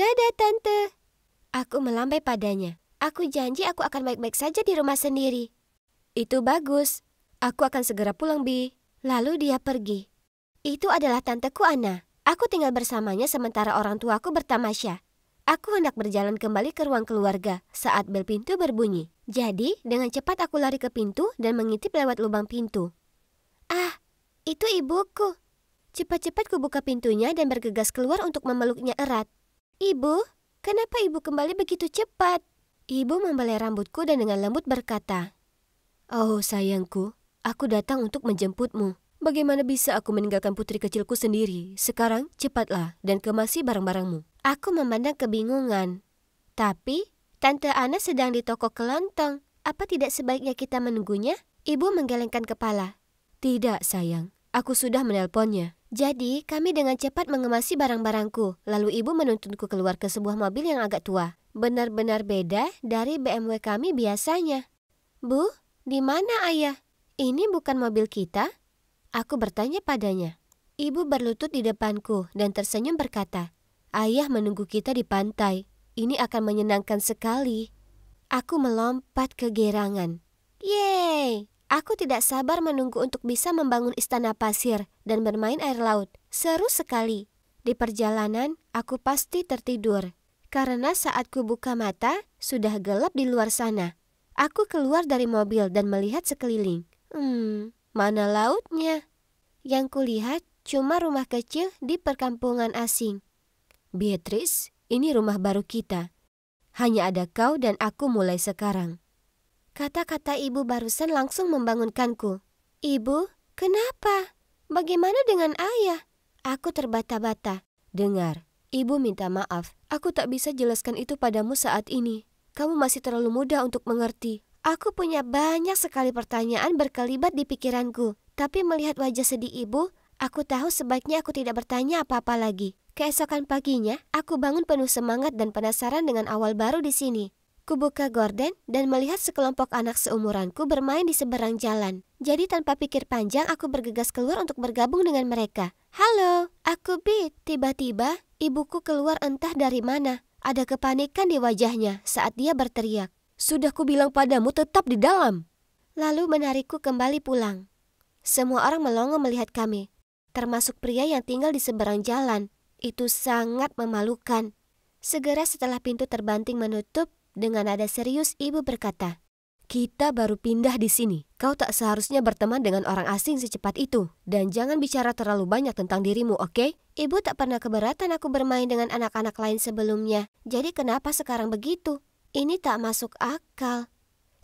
Dadah, Tante. Aku melambai padanya. Aku janji aku akan baik-baik saja di rumah sendiri. Itu bagus. Aku akan segera pulang, Bi. Lalu dia pergi. Itu adalah tanteku Anna. Aku tinggal bersamanya sementara orang tuaku bertamasya. Aku hendak berjalan kembali ke ruang keluarga saat bel pintu berbunyi. Jadi, dengan cepat aku lari ke pintu dan mengintip lewat lubang pintu. Ah, itu ibuku. Cepat-cepat ku buka pintunya dan bergegas keluar untuk memeluknya erat. Ibu, kenapa ibu kembali begitu cepat? Ibu membelai rambutku dan dengan lembut berkata, "Oh sayangku, aku datang untuk menjemputmu. Bagaimana bisa aku meninggalkan putri kecilku sendiri? Sekarang cepatlah dan kemasi barang-barangmu." Aku memandang kebingungan. Tapi, Tante Ana sedang di toko kelontong. Apa tidak sebaiknya kita menunggunya? Ibu menggelengkan kepala. Tidak sayang, aku sudah menelponnya. Jadi, kami dengan cepat mengemasi barang-barangku. Lalu ibu menuntunku keluar ke sebuah mobil yang agak tua. Benar-benar beda dari BMW kami biasanya. Bu, di mana ayah? Ini bukan mobil kita? Aku bertanya padanya. Ibu berlutut di depanku dan tersenyum berkata, "Ayah menunggu kita di pantai. Ini akan menyenangkan sekali." Aku melompat kegerangan. Yeay! Aku tidak sabar menunggu untuk bisa membangun istana pasir dan bermain air laut. Seru sekali. Di perjalanan, aku pasti tertidur. Karena saat ku buka mata, sudah gelap di luar sana. Aku keluar dari mobil dan melihat sekeliling. Mana lautnya? Yang kulihat cuma rumah kecil di perkampungan asing. Beatrice, ini rumah baru kita. Hanya ada kau dan aku mulai sekarang. Kata-kata ibu barusan langsung membangunkanku. Ibu, kenapa? Bagaimana dengan ayah? Aku terbata-bata. Dengar, ibu minta maaf. Aku tak bisa jelaskan itu padamu saat ini. Kamu masih terlalu muda untuk mengerti. Aku punya banyak sekali pertanyaan berkelibat di pikiranku. Tapi melihat wajah sedih ibu, aku tahu sebaiknya aku tidak bertanya apa-apa lagi. Keesokan paginya, aku bangun penuh semangat dan penasaran dengan awal baru di sini. Kubuka gorden dan melihat sekelompok anak seumuranku bermain di seberang jalan. Jadi tanpa pikir panjang, aku bergegas keluar untuk bergabung dengan mereka. Halo, aku Bit. Tiba-tiba, ibuku keluar entah dari mana. Ada kepanikan di wajahnya saat dia berteriak. Sudah kubilang padamu tetap di dalam. Lalu menarikku kembali pulang. Semua orang melongo melihat kami, termasuk pria yang tinggal di seberang jalan. Itu sangat memalukan. Segera setelah pintu terbanting menutup, dengan nada serius ibu berkata, "Kita baru pindah di sini. Kau tak seharusnya berteman dengan orang asing secepat itu. Dan jangan bicara terlalu banyak tentang dirimu, oke?" Ibu tak pernah keberatan aku bermain dengan anak-anak lain sebelumnya. Jadi kenapa sekarang begitu? Ini tak masuk akal.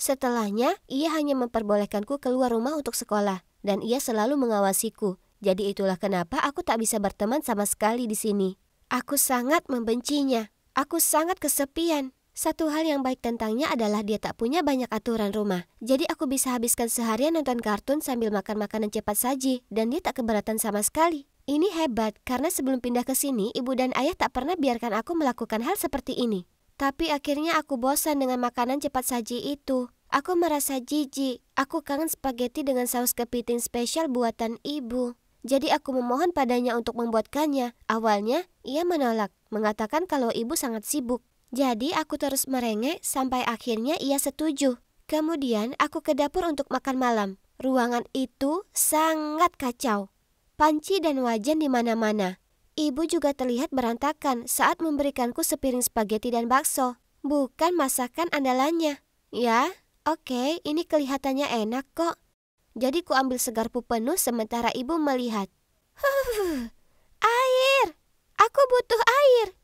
Setelahnya, ia hanya memperbolehkanku keluar rumah untuk sekolah. Dan ia selalu mengawasiku. Jadi itulah kenapa aku tak bisa berteman sama sekali di sini. Aku sangat membencinya. Aku sangat kesepian. Satu hal yang baik tentangnya adalah dia tak punya banyak aturan rumah. Jadi aku bisa habiskan seharian nonton kartun sambil makan makanan cepat saji. Dan dia tak keberatan sama sekali. Ini hebat karena sebelum pindah ke sini, ibu dan ayah tak pernah biarkan aku melakukan hal seperti ini. Tapi akhirnya aku bosan dengan makanan cepat saji itu. Aku merasa jijik. Aku kangen spaghetti dengan saus kepiting spesial buatan ibu. Jadi aku memohon padanya untuk membuatkannya. Awalnya ia menolak, mengatakan kalau ibu sangat sibuk. Jadi aku terus merengek sampai akhirnya ia setuju. Kemudian aku ke dapur untuk makan malam. Ruangan itu sangat kacau. Panci dan wajan di mana-mana. Ibu juga terlihat berantakan saat memberikanku sepiring spaghetti dan bakso. Bukan masakan andalannya. Ya, oke, ini kelihatannya enak kok. Jadi ku ambil segarpu penuh sementara ibu melihat. Air! Aku butuh air!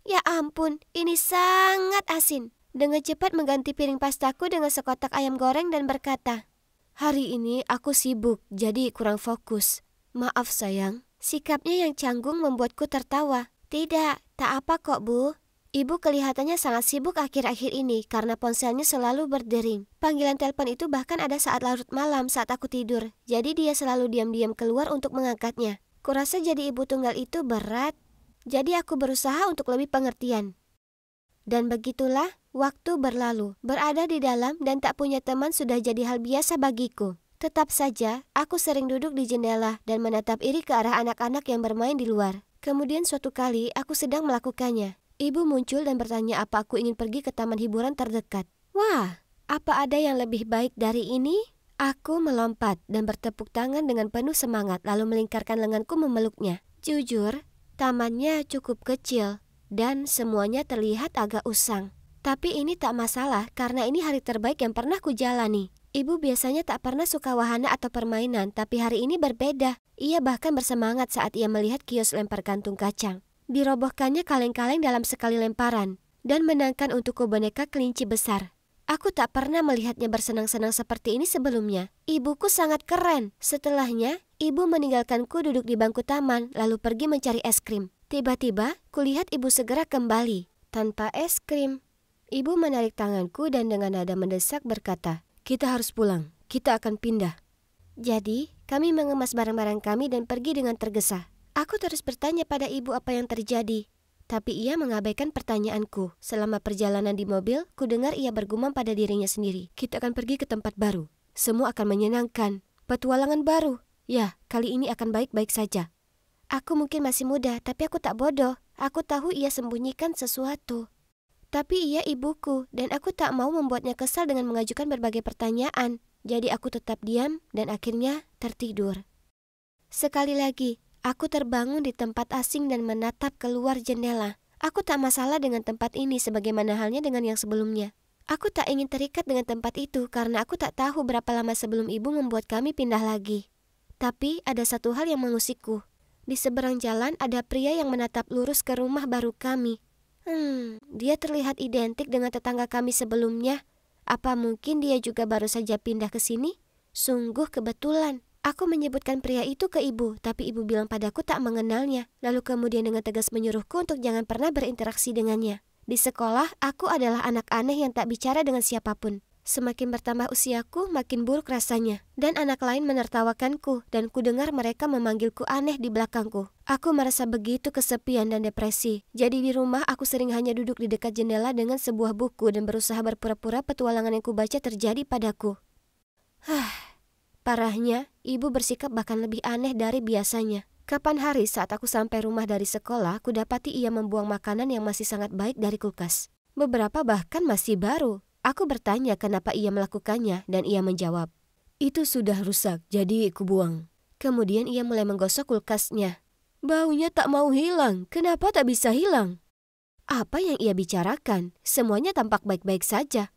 Ya ampun, ini sangat asin. Dengan cepat mengganti piring pastaku dengan sekotak ayam goreng dan berkata, "Hari ini aku sibuk, jadi kurang fokus. Maaf sayang." Sikapnya yang canggung membuatku tertawa. Tidak, tak apa kok Bu. Ibu kelihatannya sangat sibuk akhir-akhir ini karena ponselnya selalu berdering. Panggilan telepon itu bahkan ada saat larut malam saat aku tidur. Jadi dia selalu diam-diam keluar untuk mengangkatnya. Kurasa jadi ibu tunggal itu berat. Jadi aku berusaha untuk lebih pengertian. Dan begitulah waktu berlalu. Berada di dalam dan tak punya teman sudah jadi hal biasa bagiku. Tetap saja, aku sering duduk di jendela dan menatap iri ke arah anak-anak yang bermain di luar. Kemudian suatu kali aku sedang melakukannya. Ibu muncul dan bertanya apa aku ingin pergi ke taman hiburan terdekat. Wah, apa ada yang lebih baik dari ini? Aku melompat dan bertepuk tangan dengan penuh semangat lalu melingkarkan lenganku memeluknya. Jujur, tamannya cukup kecil dan semuanya terlihat agak usang. Tapi ini tak masalah karena ini hari terbaik yang pernah kujalani. Ibu biasanya tak pernah suka wahana atau permainan, tapi hari ini berbeda. Ia bahkan bersemangat saat ia melihat kios lempar kantung kacang. Dirobohkannya kaleng-kaleng dalam sekali lemparan dan menangkan untukku boneka kelinci besar. Aku tak pernah melihatnya bersenang-senang seperti ini sebelumnya. Ibuku sangat keren. Setelahnya, ibu meninggalkanku duduk di bangku taman lalu pergi mencari es krim. Tiba-tiba, kulihat ibu segera kembali tanpa es krim. Ibu menarik tanganku dan dengan nada mendesak berkata, "Kita harus pulang. Kita akan pindah." Jadi, kami mengemas barang-barang kami dan pergi dengan tergesa. Aku terus bertanya pada ibu apa yang terjadi. Tapi ia mengabaikan pertanyaanku. Selama perjalanan di mobil, kudengar ia bergumam pada dirinya sendiri. Kita akan pergi ke tempat baru. Semua akan menyenangkan. Petualangan baru. Ya, kali ini akan baik-baik saja. Aku mungkin masih muda, tapi aku tak bodoh. Aku tahu ia sembunyikan sesuatu. Tapi ia ibuku, dan aku tak mau membuatnya kesal dengan mengajukan berbagai pertanyaan. Jadi aku tetap diam dan akhirnya tertidur. Sekali lagi, aku terbangun di tempat asing dan menatap keluar jendela. Aku tak masalah dengan tempat ini sebagaimana halnya dengan yang sebelumnya. Aku tak ingin terikat dengan tempat itu karena aku tak tahu berapa lama sebelum ibu membuat kami pindah lagi. Tapi ada satu hal yang mengusikku. Di seberang jalan ada pria yang menatap lurus ke rumah baru kami. Dia terlihat identik dengan tetangga kami sebelumnya. Apa mungkin dia juga baru saja pindah ke sini? Sungguh kebetulan. Aku menyebutkan pria itu ke ibu, tapi ibu bilang padaku tak mengenalnya. Lalu kemudian dengan tegas menyuruhku untuk jangan pernah berinteraksi dengannya. Di sekolah, aku adalah anak aneh yang tak bicara dengan siapapun. Semakin bertambah usiaku, makin buruk rasanya. Dan anak lain menertawakanku, dan kudengar mereka memanggilku aneh di belakangku. Aku merasa begitu kesepian dan depresi. Jadi di rumah aku sering hanya duduk di dekat jendela dengan sebuah buku dan berusaha berpura-pura petualangan yang kubaca terjadi padaku. Parahnya, ibu bersikap bahkan lebih aneh dari biasanya. Kapan hari saat aku sampai rumah dari sekolah, kudapati ia membuang makanan yang masih sangat baik dari kulkas. Beberapa bahkan masih baru. Aku bertanya kenapa ia melakukannya dan ia menjawab, "Itu sudah rusak, jadi kubuang." Kemudian ia mulai menggosok kulkasnya. Baunya tak mau hilang. Kenapa tak bisa hilang? Apa yang ia bicarakan? Semuanya tampak baik-baik saja.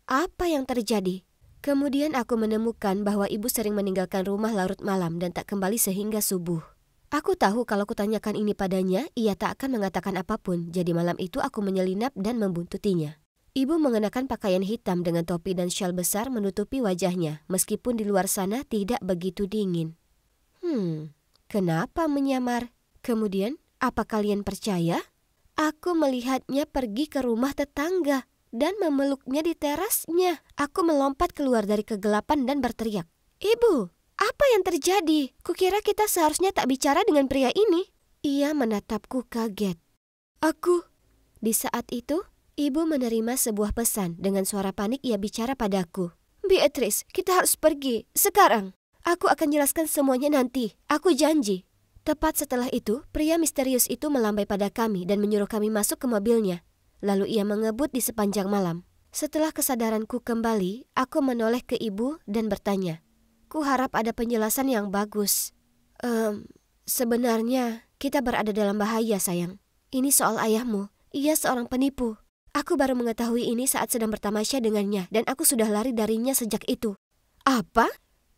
Apa yang terjadi? Kemudian aku menemukan bahwa ibu sering meninggalkan rumah larut malam dan tak kembali sehingga subuh. Aku tahu kalau kutanyakan ini padanya, ia tak akan mengatakan apapun. Jadi malam itu aku menyelinap dan membuntutinya. Ibu mengenakan pakaian hitam dengan topi dan syal besar menutupi wajahnya, meskipun di luar sana tidak begitu dingin. Kenapa menyamar? Kemudian, apa kalian percaya? Aku melihatnya pergi ke rumah tetangga dan memeluknya di terasnya. Aku melompat keluar dari kegelapan dan berteriak, "Ibu, apa yang terjadi? Kukira kita seharusnya tak bicara dengan pria ini." Ia menatapku kaget. Di saat itu, ibu menerima sebuah pesan. Dengan suara panik ia bicara padaku. "Beatrice, kita harus pergi. Sekarang. Aku akan jelaskan semuanya nanti. Aku janji." Tepat setelah itu, pria misterius itu melambai pada kami dan menyuruh kami masuk ke mobilnya. Lalu ia mengebut di sepanjang malam. Setelah kesadaranku kembali, aku menoleh ke ibu dan bertanya, "Ku harap ada penjelasan yang bagus." Sebenarnya kita berada dalam bahaya, sayang. Ini soal ayahmu. Ia seorang penipu. Aku baru mengetahui ini saat sedang bertamasya dengannya dan aku sudah lari darinya sejak itu." "Apa?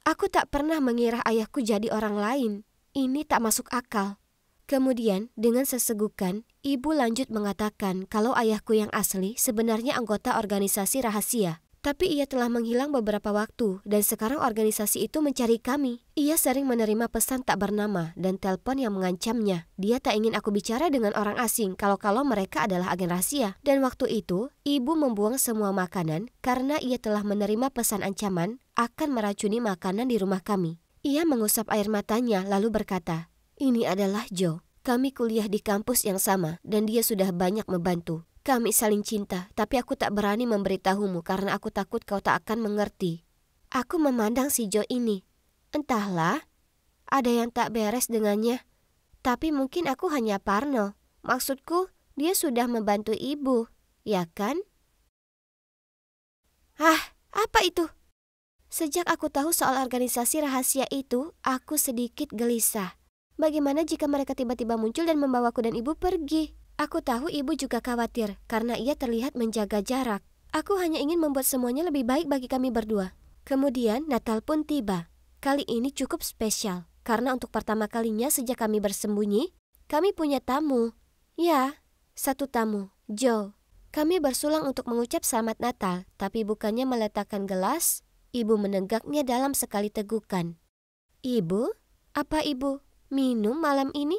Aku tak pernah mengira ayahku jadi orang lain. Ini tak masuk akal." Kemudian, dengan sesegukan, ibu lanjut mengatakan kalau ayahku yang asli sebenarnya anggota organisasi rahasia. Tapi ia telah menghilang beberapa waktu dan sekarang organisasi itu mencari kami. Ia sering menerima pesan tak bernama dan telepon yang mengancamnya. Dia tak ingin aku bicara dengan orang asing kalau mereka adalah agen rahasia. Dan waktu itu, ibu membuang semua makanan karena ia telah menerima pesan ancaman akan meracuni makanan di rumah kami. Ia mengusap air matanya lalu berkata, "Ini adalah Joe. Kami kuliah di kampus yang sama dan dia sudah banyak membantu. Kami saling cinta, tapi aku tak berani memberitahumu karena aku takut kau tak akan mengerti." Aku memandang si Joe ini. Entahlah, ada yang tak beres dengannya. Tapi mungkin aku hanya parno. Maksudku, Dia sudah membantu ibu, ya kan? Ah, apa itu? Sejak aku tahu soal organisasi rahasia itu, aku sedikit gelisah. Bagaimana jika mereka tiba-tiba muncul dan membawaku dan ibu pergi? Aku tahu ibu juga khawatir karena ia terlihat menjaga jarak. Aku hanya ingin membuat semuanya lebih baik bagi kami berdua. Kemudian Natal pun tiba. Kali ini cukup spesial karena untuk pertama kalinya sejak kami bersembunyi, kami punya tamu. Ya, satu tamu, Joe. Kami bersulang untuk mengucap selamat Natal, tapi bukannya meletakkan gelas, ibu menenggaknya dalam sekali tegukan. Ibu? Apa ibu minum malam ini?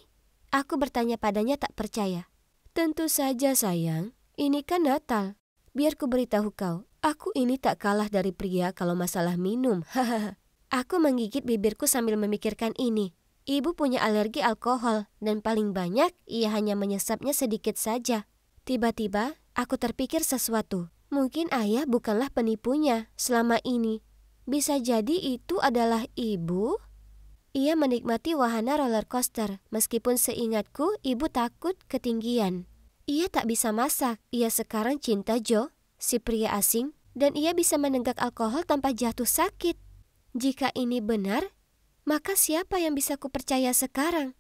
Aku bertanya padanya tak percaya. Tentu saja sayang, ini kan Natal. Biar ku beritahu kau, aku ini tak kalah dari pria kalau masalah minum. Hahaha. Aku menggigit bibirku sambil memikirkan ini. Ibu punya alergi alkohol dan paling banyak ia hanya menyesapnya sedikit saja. Tiba-tiba aku terpikir sesuatu. Mungkin ayah bukanlah penipunya selama ini. Bisa jadi itu adalah ibu? Ia menikmati wahana roller coaster. Meskipun seingatku ibu takut ketinggian. Ia tak bisa masak. Ia sekarang cinta Joe, si pria asing, dan ia bisa menenggak alkohol tanpa jatuh sakit. Jika ini benar, maka siapa yang bisa kupercaya sekarang?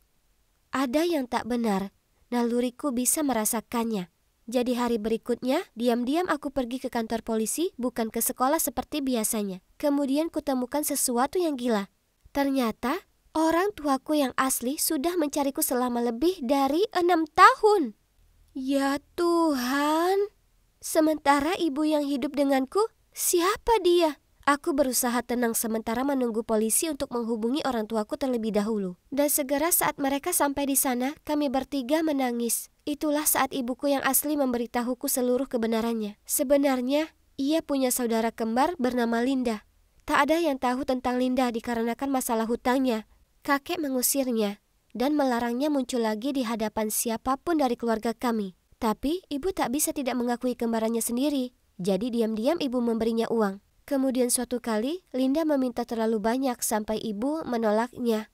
Ada yang tak benar. Naluriku bisa merasakannya. Jadi hari berikutnya, diam-diam aku pergi ke kantor polisi, bukan ke sekolah seperti biasanya. Kemudian kutemukan sesuatu yang gila. Ternyata, orang tuaku yang asli sudah mencariku selama lebih dari 6 tahun. Ya Tuhan! Sementara ibu yang hidup denganku, siapa dia? Aku berusaha tenang sementara menunggu polisi untuk menghubungi orang tuaku terlebih dahulu. Dan segera saat mereka sampai di sana, kami bertiga menangis. Itulah saat ibuku yang asli memberitahuku seluruh kebenarannya. Sebenarnya, ia punya saudara kembar bernama Linda. Tak ada yang tahu tentang Linda dikarenakan masalah hutangnya. Kakek mengusirnya dan melarangnya muncul lagi di hadapan siapapun dari keluarga kami. Tapi ibu tak bisa tidak mengakui kembarannya sendiri. Jadi diam-diam ibu memberinya uang. Kemudian suatu kali, Linda meminta terlalu banyak sampai ibu menolaknya.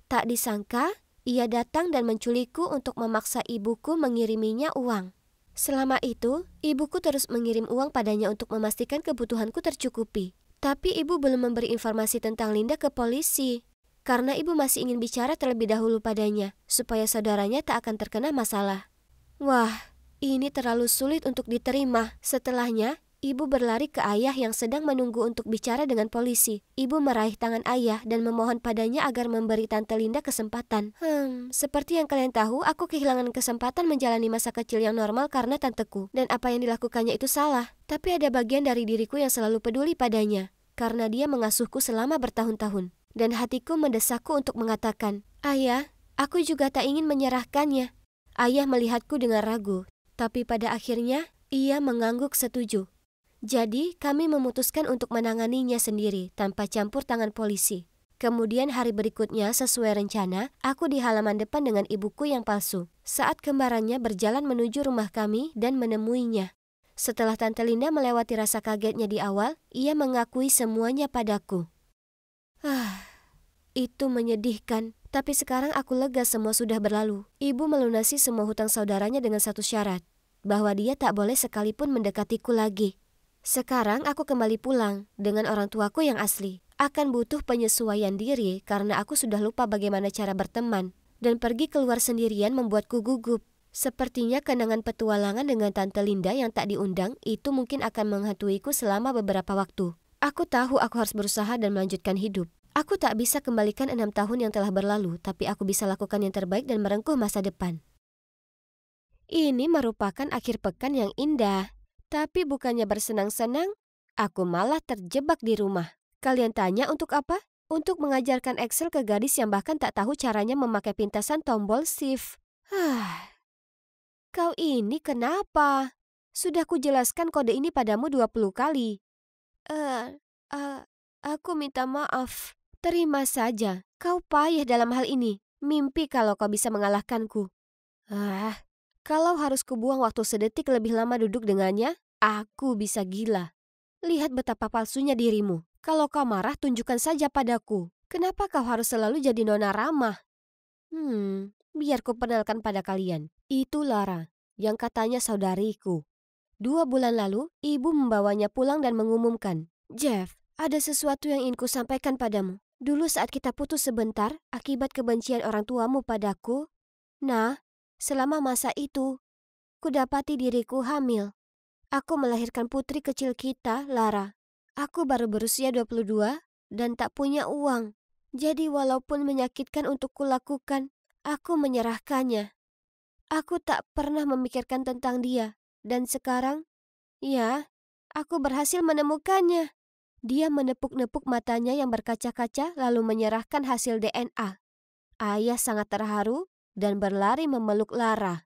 Tak disangka, ia datang dan menculikku untuk memaksa ibuku mengiriminya uang. Selama itu, ibuku terus mengirim uang padanya untuk memastikan kebutuhanku tercukupi. Tapi ibu belum memberi informasi tentang Linda ke polisi. Karena ibu masih ingin bicara terlebih dahulu padanya, supaya saudaranya tak akan terkena masalah. Wah, ini terlalu sulit untuk diterima. Setelahnya, ibu berlari ke ayah yang sedang menunggu untuk bicara dengan polisi. Ibu meraih tangan ayah dan memohon padanya agar memberi Tante Linda kesempatan. Seperti yang kalian tahu, aku kehilangan kesempatan menjalani masa kecil yang normal karena tanteku. Dan apa yang dilakukannya itu salah. Tapi ada bagian dari diriku yang selalu peduli padanya. Karena dia mengasuhku selama bertahun-tahun. Dan hatiku mendesakku untuk mengatakan, "Ayah, aku juga tak ingin menyerahkannya." Ayah melihatku dengan ragu. Tapi pada akhirnya, ia mengangguk setuju. Jadi, kami memutuskan untuk menanganinya sendiri tanpa campur tangan polisi. Kemudian hari berikutnya, sesuai rencana, aku di halaman depan dengan ibuku yang palsu. Saat kembarannya berjalan menuju rumah kami dan menemuinya. Setelah Tante Linda melewati rasa kagetnya di awal, ia mengakui semuanya padaku. Itu menyedihkan. Tapi sekarang aku lega semua sudah berlalu. Ibu melunasi semua hutang saudaranya dengan satu syarat. Bahwa dia tak boleh sekalipun mendekatiku lagi. Sekarang aku kembali pulang dengan orang tuaku yang asli. Akan butuh penyesuaian diri karena aku sudah lupa bagaimana cara berteman. Dan pergi keluar sendirian membuatku gugup. Sepertinya kenangan petualangan dengan Tante Linda yang tak diundang itu mungkin akan menghantuiku selama beberapa waktu. Aku tahu aku harus berusaha dan melanjutkan hidup. Aku tak bisa kembalikan 6 tahun yang telah berlalu, tapi aku bisa lakukan yang terbaik dan merengkuh masa depan. Ini merupakan akhir pekan yang indah. Tapi bukannya bersenang-senang, aku malah terjebak di rumah. Kalian tanya untuk apa? Untuk mengajarkan Excel ke gadis yang bahkan tak tahu caranya memakai pintasan tombol shift. Kau ini kenapa? Sudah kujelaskan kode ini padamu 20 kali. Aku minta maaf. Terima saja, kau payah dalam hal ini. Mimpi kalau kau bisa mengalahkanku. Kalau harus kubuang waktu sedetik lebih lama duduk dengannya, aku bisa gila. Lihat betapa palsunya dirimu. Kalau kau marah, tunjukkan saja padaku. Kenapa kau harus selalu jadi nona ramah? Biar ku perkenalkan pada kalian. Itu Lara, yang katanya saudariku. 2 bulan lalu, ibu membawanya pulang dan mengumumkan, "Jeff, ada sesuatu yang ingin kusampaikan padamu. Dulu saat kita putus sebentar, akibat kebencian orang tuamu padaku, nah, selama masa itu, kudapati diriku hamil. Aku melahirkan putri kecil kita, Lara. Aku baru berusia 22 dan tak punya uang. Jadi walaupun menyakitkan untuk kulakukan, aku menyerahkannya. Aku tak pernah memikirkan tentang dia. Dan sekarang, ya, aku berhasil menemukannya." Dia menepuk-nepuk matanya yang berkaca-kaca lalu menyerahkan hasil DNA. Ayah sangat terharu dan berlari memeluk Lara.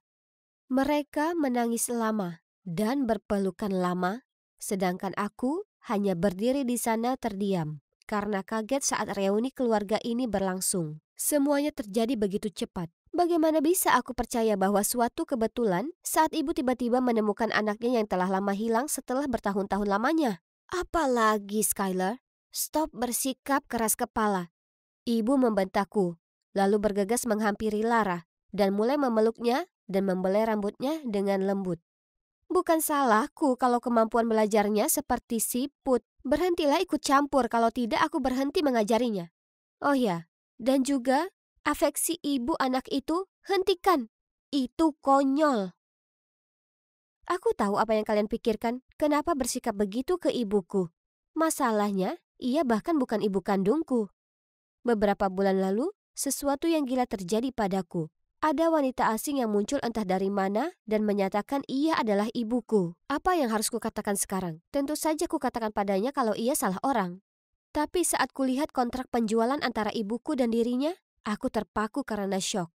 Mereka menangis lama dan berpelukan lama, sedangkan aku hanya berdiri di sana terdiam karena kaget saat reuni keluarga ini berlangsung. Semuanya terjadi begitu cepat. Bagaimana bisa aku percaya bahwa suatu kebetulan saat ibu tiba-tiba menemukan anaknya yang telah lama hilang setelah bertahun-tahun lamanya? Apalagi, Skylar? Stop bersikap keras kepala. Ibu membentakku, lalu bergegas menghampiri Lara dan mulai memeluknya dan membelai rambutnya dengan lembut. Bukan salahku kalau kemampuan belajarnya seperti siput. Berhentilah ikut campur, kalau tidak aku berhenti mengajarinya. Oh ya, dan juga afeksi ibu anak itu hentikan. Itu konyol. Aku tahu apa yang kalian pikirkan, kenapa bersikap begitu ke ibuku. Masalahnya, ia bahkan bukan ibu kandungku. Beberapa bulan lalu, sesuatu yang gila terjadi padaku. Ada wanita asing yang muncul entah dari mana dan menyatakan ia adalah ibuku. Apa yang harus kukatakan sekarang? Tentu saja kukatakan padanya kalau ia salah orang. Tapi saat kulihat kontrak penjualan antara ibuku dan dirinya, aku terpaku karena syok.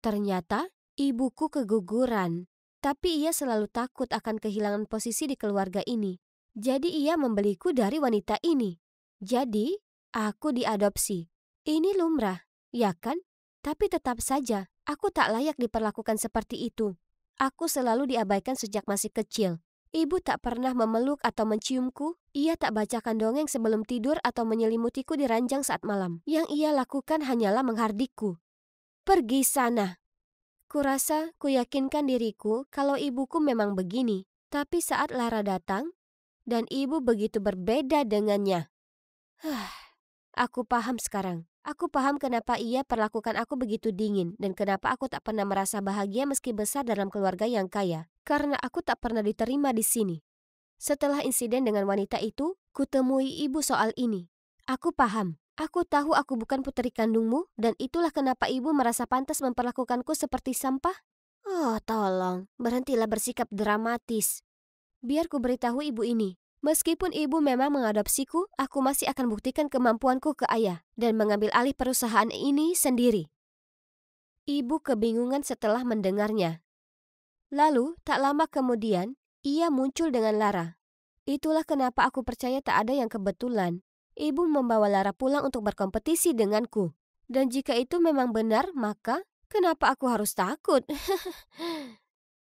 Ternyata, ibuku keguguran. Tapi ia selalu takut akan kehilangan posisi di keluarga ini. Jadi ia membeliku dari wanita ini. Jadi, aku diadopsi. Ini lumrah, ya kan? Tapi tetap saja, aku tak layak diperlakukan seperti itu. Aku selalu diabaikan sejak masih kecil. Ibu tak pernah memeluk atau menciumku. Ia tak bacakan dongeng sebelum tidur atau menyelimutiku di ranjang saat malam. Yang ia lakukan hanyalah menghardikku. "Pergi sana." Kurasa kuyakinkan diriku kalau ibuku memang begini. Tapi saat Lara datang, dan ibu begitu berbeda dengannya. Aku paham sekarang. Aku paham kenapa ia perlakukan aku begitu dingin dan kenapa aku tak pernah merasa bahagia meski besar dalam keluarga yang kaya. Karena aku tak pernah diterima di sini. Setelah insiden dengan wanita itu, kutemui ibu soal ini. Aku paham. Aku tahu aku bukan putri kandungmu dan itulah kenapa ibu merasa pantas memperlakukanku seperti sampah. Oh, tolong, berhentilah bersikap dramatis. Biar ku beritahu ibu ini. Meskipun ibu memang mengadopsiku, aku masih akan buktikan kemampuanku ke ayah dan mengambil alih perusahaan ini sendiri. Ibu kebingungan setelah mendengarnya. Lalu, tak lama kemudian, ia muncul dengan Lara. Itulah kenapa aku percaya tak ada yang kebetulan. Ibu membawa Lara pulang untuk berkompetisi denganku. Dan jika itu memang benar, maka kenapa aku harus takut?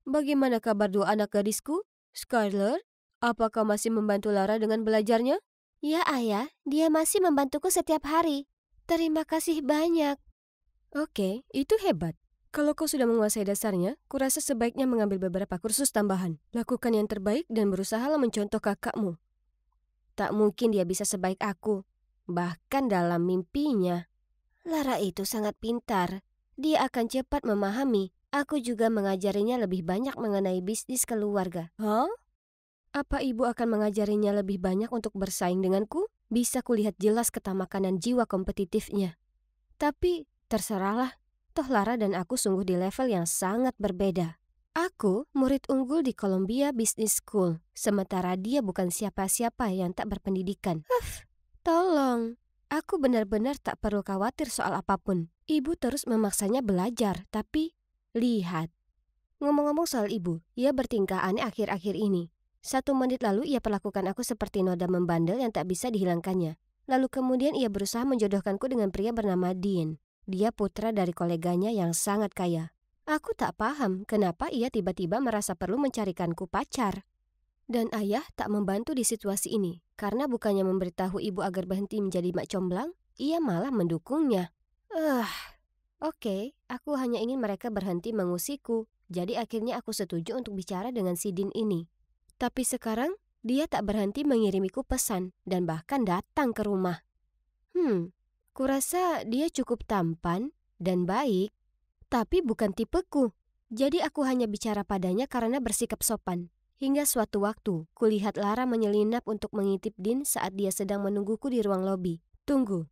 Bagaimana kabar 2 anak gadisku? Skylar, apakah masih membantu Lara dengan belajarnya? Ya ayah, dia masih membantuku setiap hari. Terima kasih banyak. Oke, itu hebat. Kalau kau sudah menguasai dasarnya, kurasa sebaiknya mengambil beberapa kursus tambahan. Lakukan yang terbaik dan berusahalah mencontoh kakakmu. Tak mungkin dia bisa sebaik aku, bahkan dalam mimpinya. Lara itu sangat pintar. Dia akan cepat memahami. Aku juga mengajarinya lebih banyak mengenai bisnis keluarga. Hah? Apa ibu akan mengajarinya lebih banyak untuk bersaing denganku? Bisa kulihat jelas ketamakan dan jiwa kompetitifnya. Tapi terserahlah. Toh Lara dan aku sungguh di level yang sangat berbeda. Aku murid unggul di Columbia Business School, sementara dia bukan siapa-siapa yang tak berpendidikan. Tolong, aku benar-benar tak perlu khawatir soal apapun. Ibu terus memaksanya belajar, tapi lihat. Ngomong-ngomong soal ibu, ia bertingkah aneh akhir-akhir ini. 1 menit lalu ia perlakukan aku seperti noda membandel yang tak bisa dihilangkannya. Lalu kemudian ia berusaha menjodohkanku dengan pria bernama Dean. Dia putra dari koleganya yang sangat kaya. Aku tak paham kenapa ia tiba-tiba merasa perlu mencarikanku pacar. Dan ayah tak membantu di situasi ini. Karena bukannya memberitahu ibu agar berhenti menjadi mak comblang, ia malah mendukungnya. Oke, aku hanya ingin mereka berhenti mengusikku. Jadi akhirnya aku setuju untuk bicara dengan si Din ini. Tapi sekarang dia tak berhenti mengirimiku pesan dan bahkan datang ke rumah. Kurasa dia cukup tampan dan baik, tapi bukan tipeku. Jadi aku hanya bicara padanya karena bersikap sopan. Hingga suatu waktu, kulihat Lara menyelinap untuk mengintip Din saat dia sedang menungguku di ruang lobi. Tunggu,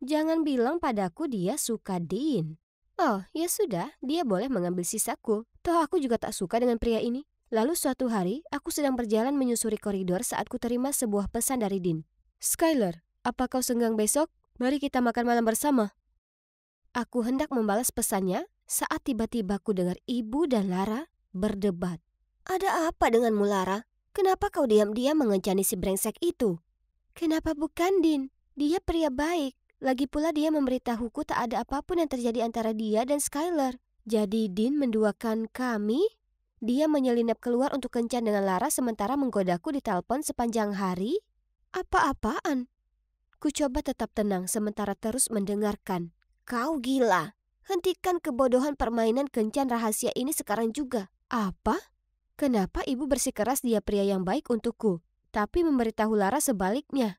jangan bilang padaku dia suka Din. Oh, ya sudah, dia boleh mengambil sisaku. Toh aku juga tak suka dengan pria ini. Lalu suatu hari, aku sedang berjalan menyusuri koridor saat ku terima sebuah pesan dari Din. Skylar, apa kau senggang besok? Mari kita makan malam bersama. Aku hendak membalas pesannya saat tiba-tiba ku dengar ibu dan Lara berdebat. Ada apa denganmu, Lara? Kenapa kau diam-diam mengencani si brengsek itu? Kenapa bukan Din? Dia pria baik. Lagi pula dia memberitahuku tak ada apapun yang terjadi antara dia dan Skylar. Jadi Din menduakan kami? Dia menyelinap keluar untuk kencan dengan Lara sementara menggodaku di telepon sepanjang hari? Apa-apaan? Ku coba tetap tenang sementara terus mendengarkan. Kau gila. Hentikan kebodohan permainan kencan rahasia ini sekarang juga. Apa? Kenapa ibu bersikeras dia pria yang baik untukku, tapi memberitahu Lara sebaliknya?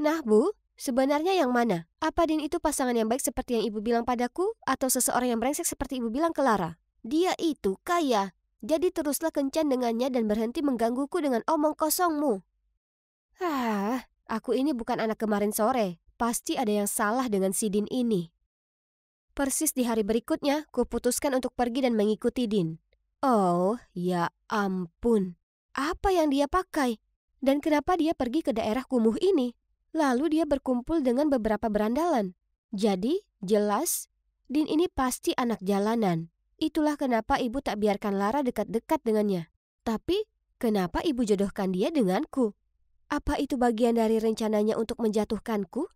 Nah Bu, sebenarnya yang mana? Apa Din itu pasangan yang baik seperti yang ibu bilang padaku? Atau seseorang yang brengsek seperti ibu bilang ke Lara? Dia itu kaya. Jadi teruslah kencan dengannya dan berhenti menggangguku dengan omong kosongmu. Aku ini bukan anak kemarin sore. Pasti ada yang salah dengan si Din ini. Persis di hari berikutnya, kuputuskan untuk pergi dan mengikuti Din. Oh, ya ampun. Apa yang dia pakai? Dan kenapa dia pergi ke daerah kumuh ini? Lalu dia berkumpul dengan beberapa berandalan. Jadi, jelas, Din ini pasti anak jalanan. Itulah kenapa ibu tak biarkan Lara dekat-dekat dengannya. Tapi, kenapa ibu jodohkan dia denganku? Apa itu bagian dari rencananya untuk menjatuhkanku?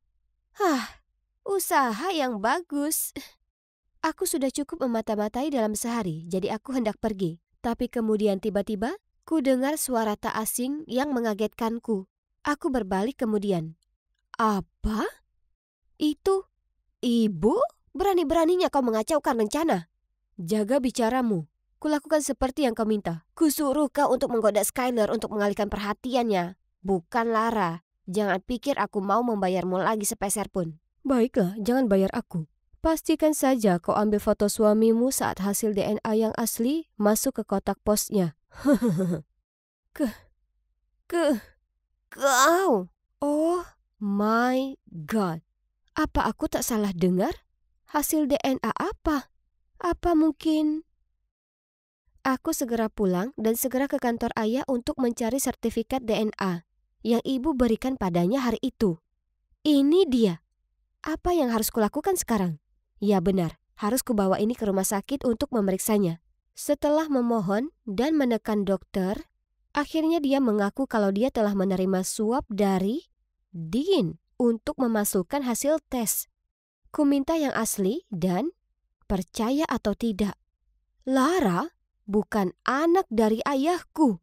Usaha yang bagus. Aku sudah cukup memata-matai dalam sehari, jadi aku hendak pergi. Tapi kemudian tiba-tiba, ku dengar suara tak asing yang mengagetkanku. Aku berbalik kemudian. Apa? Itu ibu? Berani-beraninya kau mengacaukan rencana. Jaga bicaramu. Kulakukan seperti yang kau minta. Kusuruh kau untuk menggoda Skylar untuk mengalihkan perhatiannya. Bukan Lara. Jangan pikir aku mau membayarmu lagi sepeser pun. Baiklah, jangan bayar aku. Pastikan saja kau ambil foto suamimu saat hasil DNA yang asli masuk ke kotak posnya. Kau. Oh my God. Apa aku tak salah dengar? Hasil DNA apa? Apa mungkin? Aku segera pulang dan segera ke kantor ayah untuk mencari sertifikat DNA yang ibu berikan padanya hari itu. Ini dia. Apa yang harus kulakukan sekarang? Ya benar, harus kubawa ini ke rumah sakit untuk memeriksanya. Setelah memohon dan menekan dokter, akhirnya dia mengaku kalau dia telah menerima suap dari Din untuk memasukkan hasil tes. Ku minta yang asli dan percaya atau tidak, Lara bukan anak dari ayahku.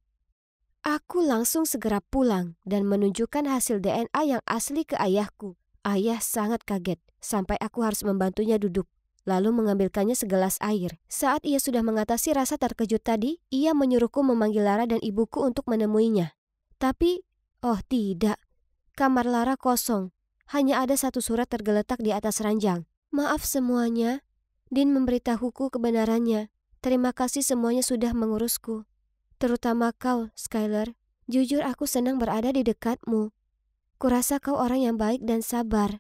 Aku langsung segera pulang dan menunjukkan hasil DNA yang asli ke ayahku. Ayah sangat kaget sampai aku harus membantunya duduk, lalu mengambilkannya segelas air. Saat ia sudah mengatasi rasa terkejut tadi, ia menyuruhku memanggil Lara dan ibuku untuk menemuinya. Tapi, oh tidak, kamar Lara kosong. Hanya ada satu surat tergeletak di atas ranjang. Maaf semuanya, Din memberitahuku kebenarannya. Terima kasih semuanya sudah mengurusku. Terutama kau, Skylar. Jujur aku senang berada di dekatmu. Kurasa kau orang yang baik dan sabar.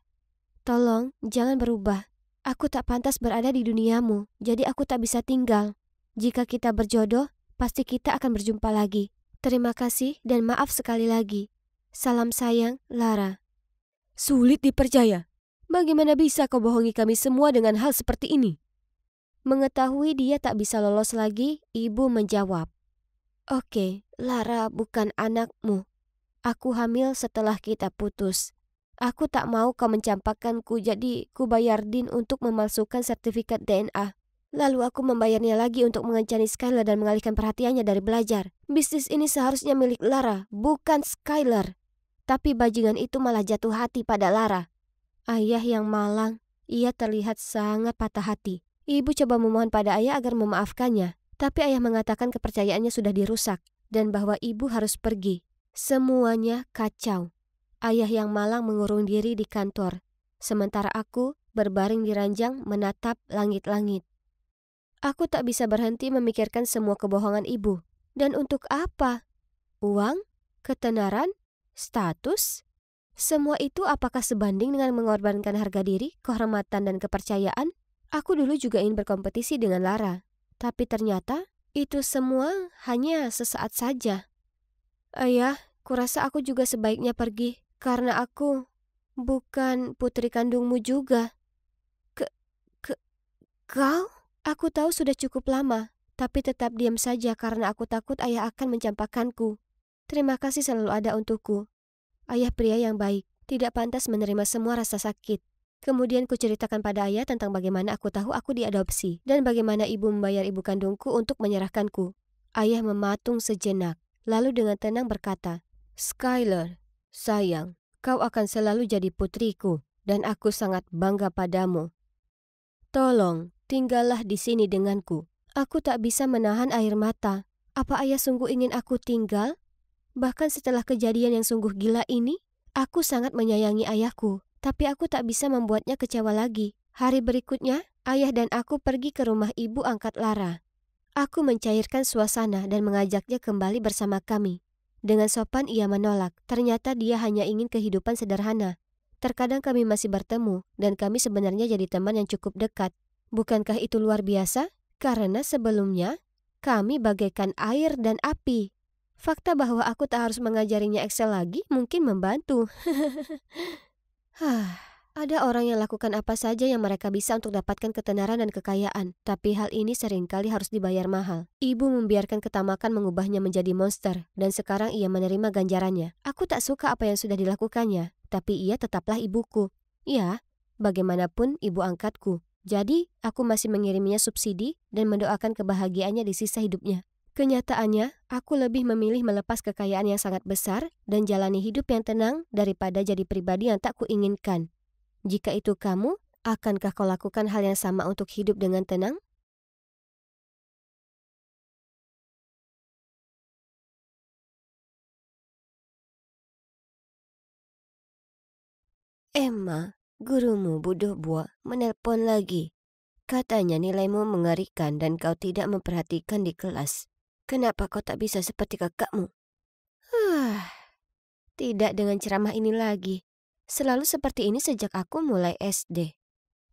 Tolong, jangan berubah. Aku tak pantas berada di duniamu, jadi aku tak bisa tinggal. Jika kita berjodoh, pasti kita akan berjumpa lagi. Terima kasih dan maaf sekali lagi. Salam sayang, Lara. Sulit dipercaya. Bagaimana bisa kau bohongi kami semua dengan hal seperti ini? Mengetahui dia tak bisa lolos lagi, ibu menjawab. Oke, Lara bukan anakmu. Aku hamil setelah kita putus. Aku tak mau kau mencampakkanku, jadi ku bayar Din untuk memalsukan sertifikat DNA. Lalu aku membayarnya lagi untuk mengencani Skylar dan mengalihkan perhatiannya dari belajar. Bisnis ini seharusnya milik Lara, bukan Skylar. Tapi bajingan itu malah jatuh hati pada Lara. Ayah yang malang, ia terlihat sangat patah hati. Ibu coba memohon pada ayah agar memaafkannya, tapi ayah mengatakan kepercayaannya sudah dirusak dan bahwa ibu harus pergi. Semuanya kacau. Ayah yang malang mengurung diri di kantor, sementara aku berbaring di ranjang menatap langit-langit. Aku tak bisa berhenti memikirkan semua kebohongan ibu. Dan untuk apa? Uang? Ketenaran? Status? Semua itu apakah sebanding dengan mengorbankan harga diri, kehormatan, dan kepercayaan? Aku dulu juga ingin berkompetisi dengan Lara. Tapi ternyata itu semua hanya sesaat saja. Ayah, kurasa aku juga sebaiknya pergi. Karena aku bukan putri kandungmu juga. Kau? Aku tahu sudah cukup lama, tapi tetap diam saja karena aku takut ayah akan mencampakkanku. Terima kasih selalu ada untukku. Ayah pria yang baik, tidak pantas menerima semua rasa sakit. Kemudian kuceritakan pada ayah tentang bagaimana aku tahu aku diadopsi dan bagaimana ibu membayar ibu kandungku untuk menyerahkanku. Ayah mematung sejenak, lalu dengan tenang berkata, "Skylar, sayang, kau akan selalu jadi putriku dan aku sangat bangga padamu. Tolong, tinggallah di sini denganku. Aku tak bisa menahan air mata. Apa ayah sungguh ingin aku tinggal? Bahkan setelah kejadian yang sungguh gila ini, aku sangat menyayangi ayahku. Tapi aku tak bisa membuatnya kecewa lagi. Hari berikutnya, ayah dan aku pergi ke rumah ibu angkat Lara. Aku mencairkan suasana dan mengajaknya kembali bersama kami. Dengan sopan ia menolak. Ternyata dia hanya ingin kehidupan sederhana. Terkadang kami masih bertemu, dan kami sebenarnya jadi teman yang cukup dekat. Bukankah itu luar biasa? Karena sebelumnya, kami bagaikan air dan api. Fakta bahwa aku tak harus mengajarinya Excel lagi mungkin membantu. Ada orang yang lakukan apa saja yang mereka bisa untuk dapatkan ketenaran dan kekayaan, tapi hal ini seringkali harus dibayar mahal. Ibu membiarkan ketamakan mengubahnya menjadi monster, dan sekarang ia menerima ganjarannya. Aku tak suka apa yang sudah dilakukannya, tapi ia tetaplah ibuku. Ya, bagaimanapun ibu angkatku. Jadi, aku masih mengiriminya subsidi dan mendoakan kebahagiaannya di sisa hidupnya. Kenyataannya, aku lebih memilih melepas kekayaan yang sangat besar dan jalani hidup yang tenang daripada jadi pribadi yang tak kuinginkan. Jika itu kamu, akankah kau lakukan hal yang sama untuk hidup dengan tenang? Emma, gurumu bodoh buah, menelpon lagi. Katanya nilaimu mengerikan dan kau tidak memperhatikan di kelas. Kenapa kau tak bisa seperti kakakmu? Tidak dengan ceramah ini lagi. Selalu seperti ini sejak aku mulai SD.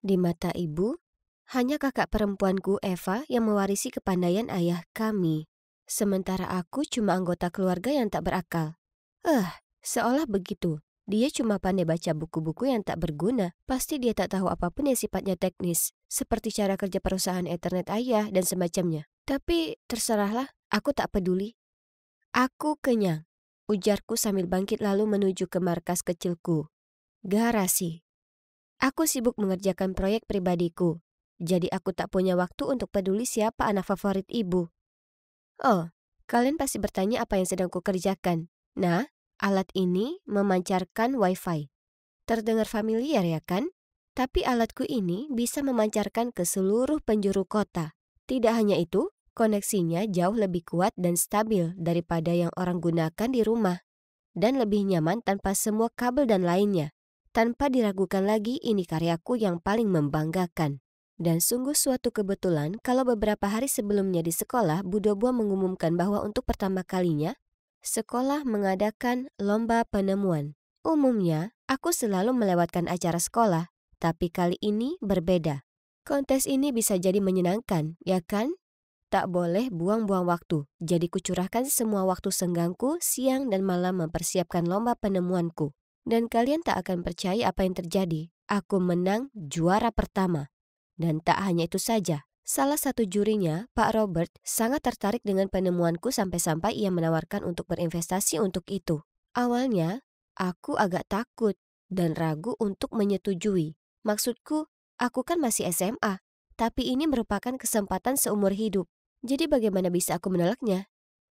Di mata ibu, hanya kakak perempuanku Eva yang mewarisi kepandaian ayah kami. Sementara aku cuma anggota keluarga yang tak berakal. Seolah begitu. Dia cuma pandai baca buku-buku yang tak berguna. Pasti dia tak tahu apapun yang sifatnya teknis, seperti cara kerja perusahaan Ethernet ayah dan semacamnya. Tapi terserahlah, aku tak peduli. Aku kenyang, ujarku sambil bangkit lalu menuju ke markas kecilku. Garasi. Aku sibuk mengerjakan proyek pribadiku, jadi aku tak punya waktu untuk peduli siapa anak favorit ibu. Oh, kalian pasti bertanya apa yang sedang kukerjakan. Nah, alat ini memancarkan wifi. Terdengar familiar ya kan? Tapi alatku ini bisa memancarkan ke seluruh penjuru kota. Tidak hanya itu, koneksinya jauh lebih kuat dan stabil daripada yang orang gunakan di rumah. Dan lebih nyaman tanpa semua kabel dan lainnya. Tanpa diragukan lagi, ini karyaku yang paling membanggakan. Dan sungguh suatu kebetulan kalau beberapa hari sebelumnya di sekolah, Bu Dobua mengumumkan bahwa untuk pertama kalinya, sekolah mengadakan lomba penemuan. Umumnya, aku selalu melewatkan acara sekolah, tapi kali ini berbeda. Kontes ini bisa jadi menyenangkan, ya kan? Tak boleh buang-buang waktu, jadi kucurahkan semua waktu senggangku siang dan malam mempersiapkan lomba penemuanku. Dan kalian tak akan percaya apa yang terjadi. Aku menang juara pertama. Dan tak hanya itu saja. Salah satu jurinya, Pak Robert, sangat tertarik dengan penemuanku sampai-sampai ia menawarkan untuk berinvestasi untuk itu. Awalnya, aku agak takut dan ragu untuk menyetujui. Maksudku, aku kan masih SMA. Tapi ini merupakan kesempatan seumur hidup. Jadi bagaimana bisa aku menolaknya?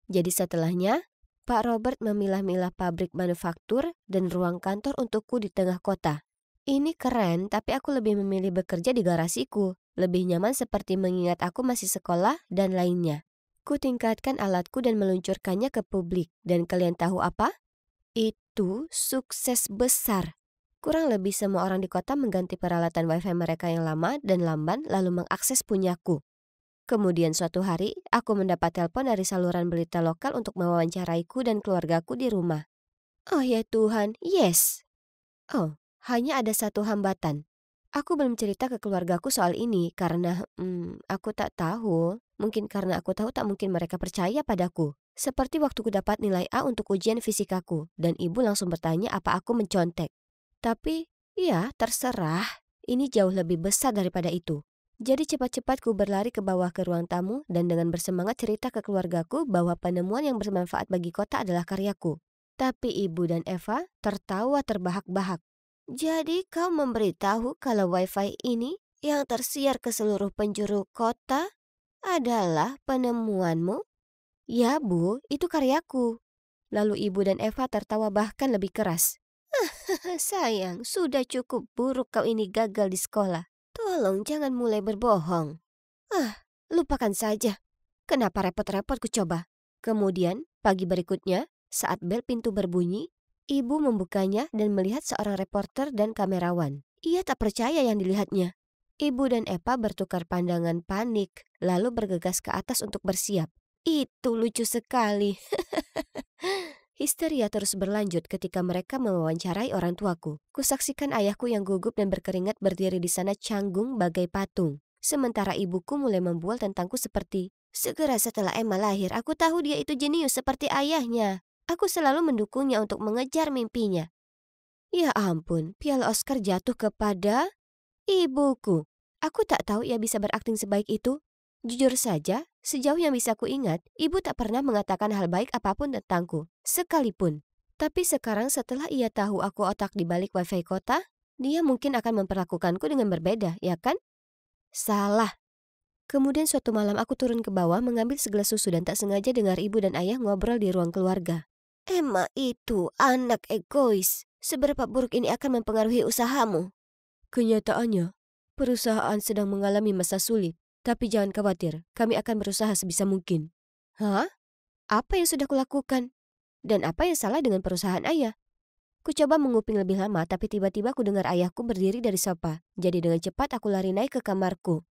Jadi setelahnya, Pak Robert memilah-milah pabrik manufaktur dan ruang kantor untukku di tengah kota. Ini keren, tapi aku lebih memilih bekerja di garasiku. Lebih nyaman seperti mengingat aku masih sekolah dan lainnya. Ku tingkatkan alatku dan meluncurkannya ke publik. Dan kalian tahu apa? Itu sukses besar. Kurang lebih semua orang di kota mengganti peralatan wifi mereka yang lama dan lamban lalu mengakses punyaku. Kemudian suatu hari, aku mendapat telepon dari saluran berita lokal untuk mewawancaraiku dan keluargaku di rumah. Oh ya Tuhan, yes. Oh, hanya ada satu hambatan. Aku belum cerita ke keluargaku soal ini karena aku tak tahu. Mungkin karena aku tahu tak mungkin mereka percaya padaku. Seperti waktu ku dapat nilai A untuk ujian fisikaku dan ibu langsung bertanya apa aku mencontek. Tapi, ya terserah. Ini jauh lebih besar daripada itu. Jadi cepat-cepat ku berlari ke bawah ke ruang tamu dan dengan bersemangat cerita ke keluargaku bahwa penemuan yang bermanfaat bagi kota adalah karyaku. Tapi ibu dan Eva tertawa terbahak-bahak. Jadi kau memberitahu kalau wifi ini yang tersiar ke seluruh penjuru kota adalah penemuanmu? Ya Bu, itu karyaku. Lalu ibu dan Eva tertawa bahkan lebih keras. Sayang, sudah cukup buruk kau ini gagal di sekolah. Tolong jangan mulai berbohong. Lupakan saja. Kenapa repot-repot ku coba? Kemudian, pagi berikutnya, saat bel pintu berbunyi, ibu membukanya dan melihat seorang reporter dan kamerawan. Ia tak percaya yang dilihatnya. Ibu dan Eva bertukar pandangan panik, lalu bergegas ke atas untuk bersiap. Itu lucu sekali. Histeria terus berlanjut ketika mereka mewawancarai orang tuaku. Kusaksikan ayahku yang gugup dan berkeringat berdiri di sana canggung bagai patung. Sementara ibuku mulai membual tentangku seperti, segera setelah Emma lahir, aku tahu dia itu jenius seperti ayahnya. Aku selalu mendukungnya untuk mengejar mimpinya. Ya ampun, piala Oscar jatuh kepada ibuku. Aku tak tahu ia bisa berakting sebaik itu. Jujur saja, sejauh yang bisa ku ingat, ibu tak pernah mengatakan hal baik apapun tentangku, sekalipun. Tapi sekarang setelah ia tahu aku otak di balik wifi kota, dia mungkin akan memperlakukanku dengan berbeda, ya kan? Salah. Kemudian suatu malam aku turun ke bawah mengambil segelas susu dan tak sengaja dengar ibu dan ayah ngobrol di ruang keluarga. Emma itu anak egois. Seberapa buruk ini akan mempengaruhi usahamu? Kenyataannya, perusahaan sedang mengalami masa sulit. Tapi jangan khawatir, kami akan berusaha sebisa mungkin. Hah? Apa yang sudah kulakukan? Dan apa yang salah dengan perusahaan ayah? Ku coba menguping lebih lama, tapi tiba-tiba ku dengar ayahku berdiri dari sofa. Jadi dengan cepat aku lari naik ke kamarku.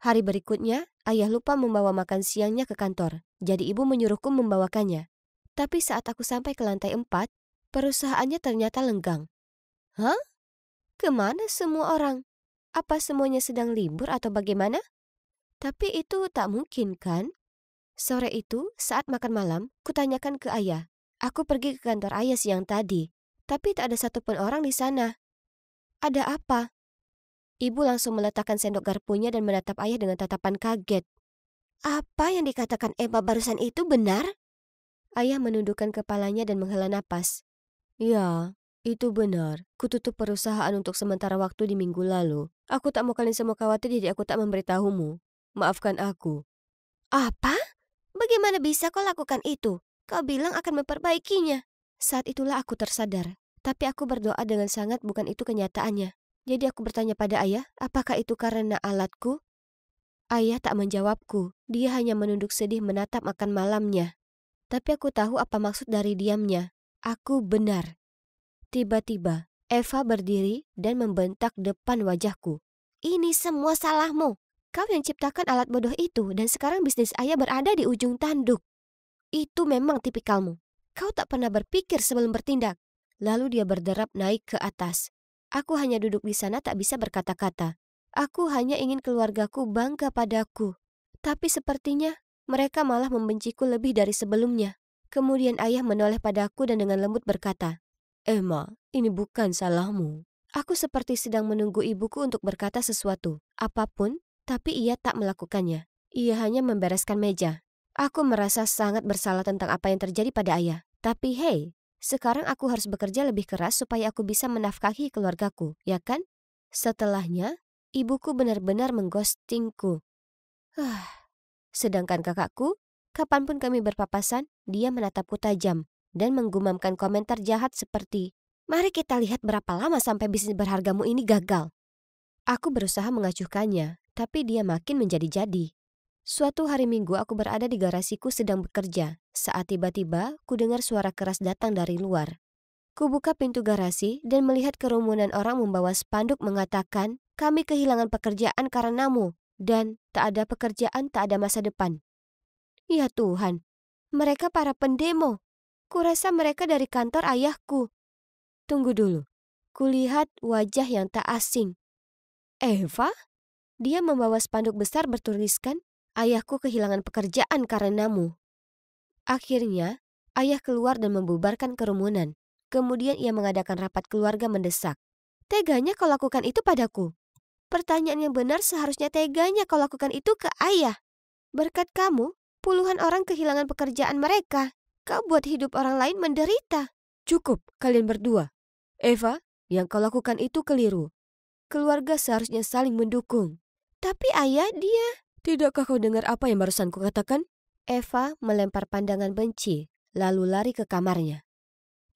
Hari berikutnya, ayah lupa membawa makan siangnya ke kantor. Jadi ibu menyuruhku membawakannya. Tapi saat aku sampai ke lantai 4, perusahaannya ternyata lenggang. Hah? Kemana semua orang? Apa semuanya sedang libur atau bagaimana? Tapi itu tak mungkin kan? Sore itu, saat makan malam, kutanyakan ke ayah. Aku pergi ke kantor ayah siang tadi, tapi tak ada satupun orang di sana. Ada apa? Ibu langsung meletakkan sendok garpunya dan menatap ayah dengan tatapan kaget. Apa yang dikatakan Emma barusan itu benar? Ayah menundukkan kepalanya dan menghela napas. Ya, itu benar. Kututup perusahaan untuk sementara waktu di minggu lalu. Aku tak mau kalian semua khawatir jadi aku tak memberitahumu. Maafkan aku. Apa? Bagaimana bisa kau lakukan itu? Kau bilang akan memperbaikinya. Saat itulah aku tersadar. Tapi aku berdoa dengan sangat bukan itu kenyataannya. Jadi aku bertanya pada ayah, apakah itu karena alatku? Ayah tak menjawabku. Dia hanya menunduk sedih menatap makan malamnya. Tapi aku tahu apa maksud dari diamnya. Aku benar. Tiba-tiba, Eva berdiri dan membentak depan wajahku. Ini semua salahmu. Kau yang ciptakan alat bodoh itu dan sekarang bisnis ayah berada di ujung tanduk. Itu memang tipikalmu. Kau tak pernah berpikir sebelum bertindak. Lalu dia berderap naik ke atas. Aku hanya duduk di sana tak bisa berkata-kata. Aku hanya ingin keluargaku bangga padaku. Tapi sepertinya mereka malah membenciku lebih dari sebelumnya. Kemudian ayah menoleh padaku dan dengan lembut berkata, Emma, ini bukan salahmu. Aku seperti sedang menunggu ibuku untuk berkata sesuatu, apapun, tapi ia tak melakukannya. Ia hanya membereskan meja. Aku merasa sangat bersalah tentang apa yang terjadi pada ayah. Tapi hey, sekarang aku harus bekerja lebih keras supaya aku bisa menafkahi keluargaku, ya kan? Setelahnya, ibuku benar-benar mengghostingku. Sedangkan kakakku, kapanpun kami berpapasan, dia menatapku tajam dan menggumamkan komentar jahat seperti, mari kita lihat berapa lama sampai bisnis berhargamu ini gagal. Aku berusaha mengacuhkannya, tapi dia makin menjadi-jadi. Suatu hari Minggu aku berada di garasiku sedang bekerja, saat tiba-tiba ku dengar suara keras datang dari luar. Ku buka pintu garasi dan melihat kerumunan orang membawa spanduk mengatakan, "Kami kehilangan pekerjaan karenamu, dan tak ada pekerjaan, tak ada masa depan." Ya Tuhan, mereka para pendemo. Kurasa mereka dari kantor ayahku. Tunggu dulu, kulihat wajah yang tak asing. Eva? Dia membawa spanduk besar bertuliskan, "Ayahku kehilangan pekerjaan karenamu." Akhirnya, ayah keluar dan membubarkan kerumunan. Kemudian ia mengadakan rapat keluarga mendesak. Teganya kau lakukan itu padaku. Pertanyaan yang benar seharusnya teganya kau lakukan itu ke ayah. Berkat kamu, puluhan orang kehilangan pekerjaan mereka. Kau buat hidup orang lain menderita. Cukup kalian berdua. Eva, yang kau lakukan itu keliru. Keluarga seharusnya saling mendukung. Tapi ayah, dia... Tidakkah kau dengar apa yang barusan kukatakan? Eva melempar pandangan benci, lalu lari ke kamarnya.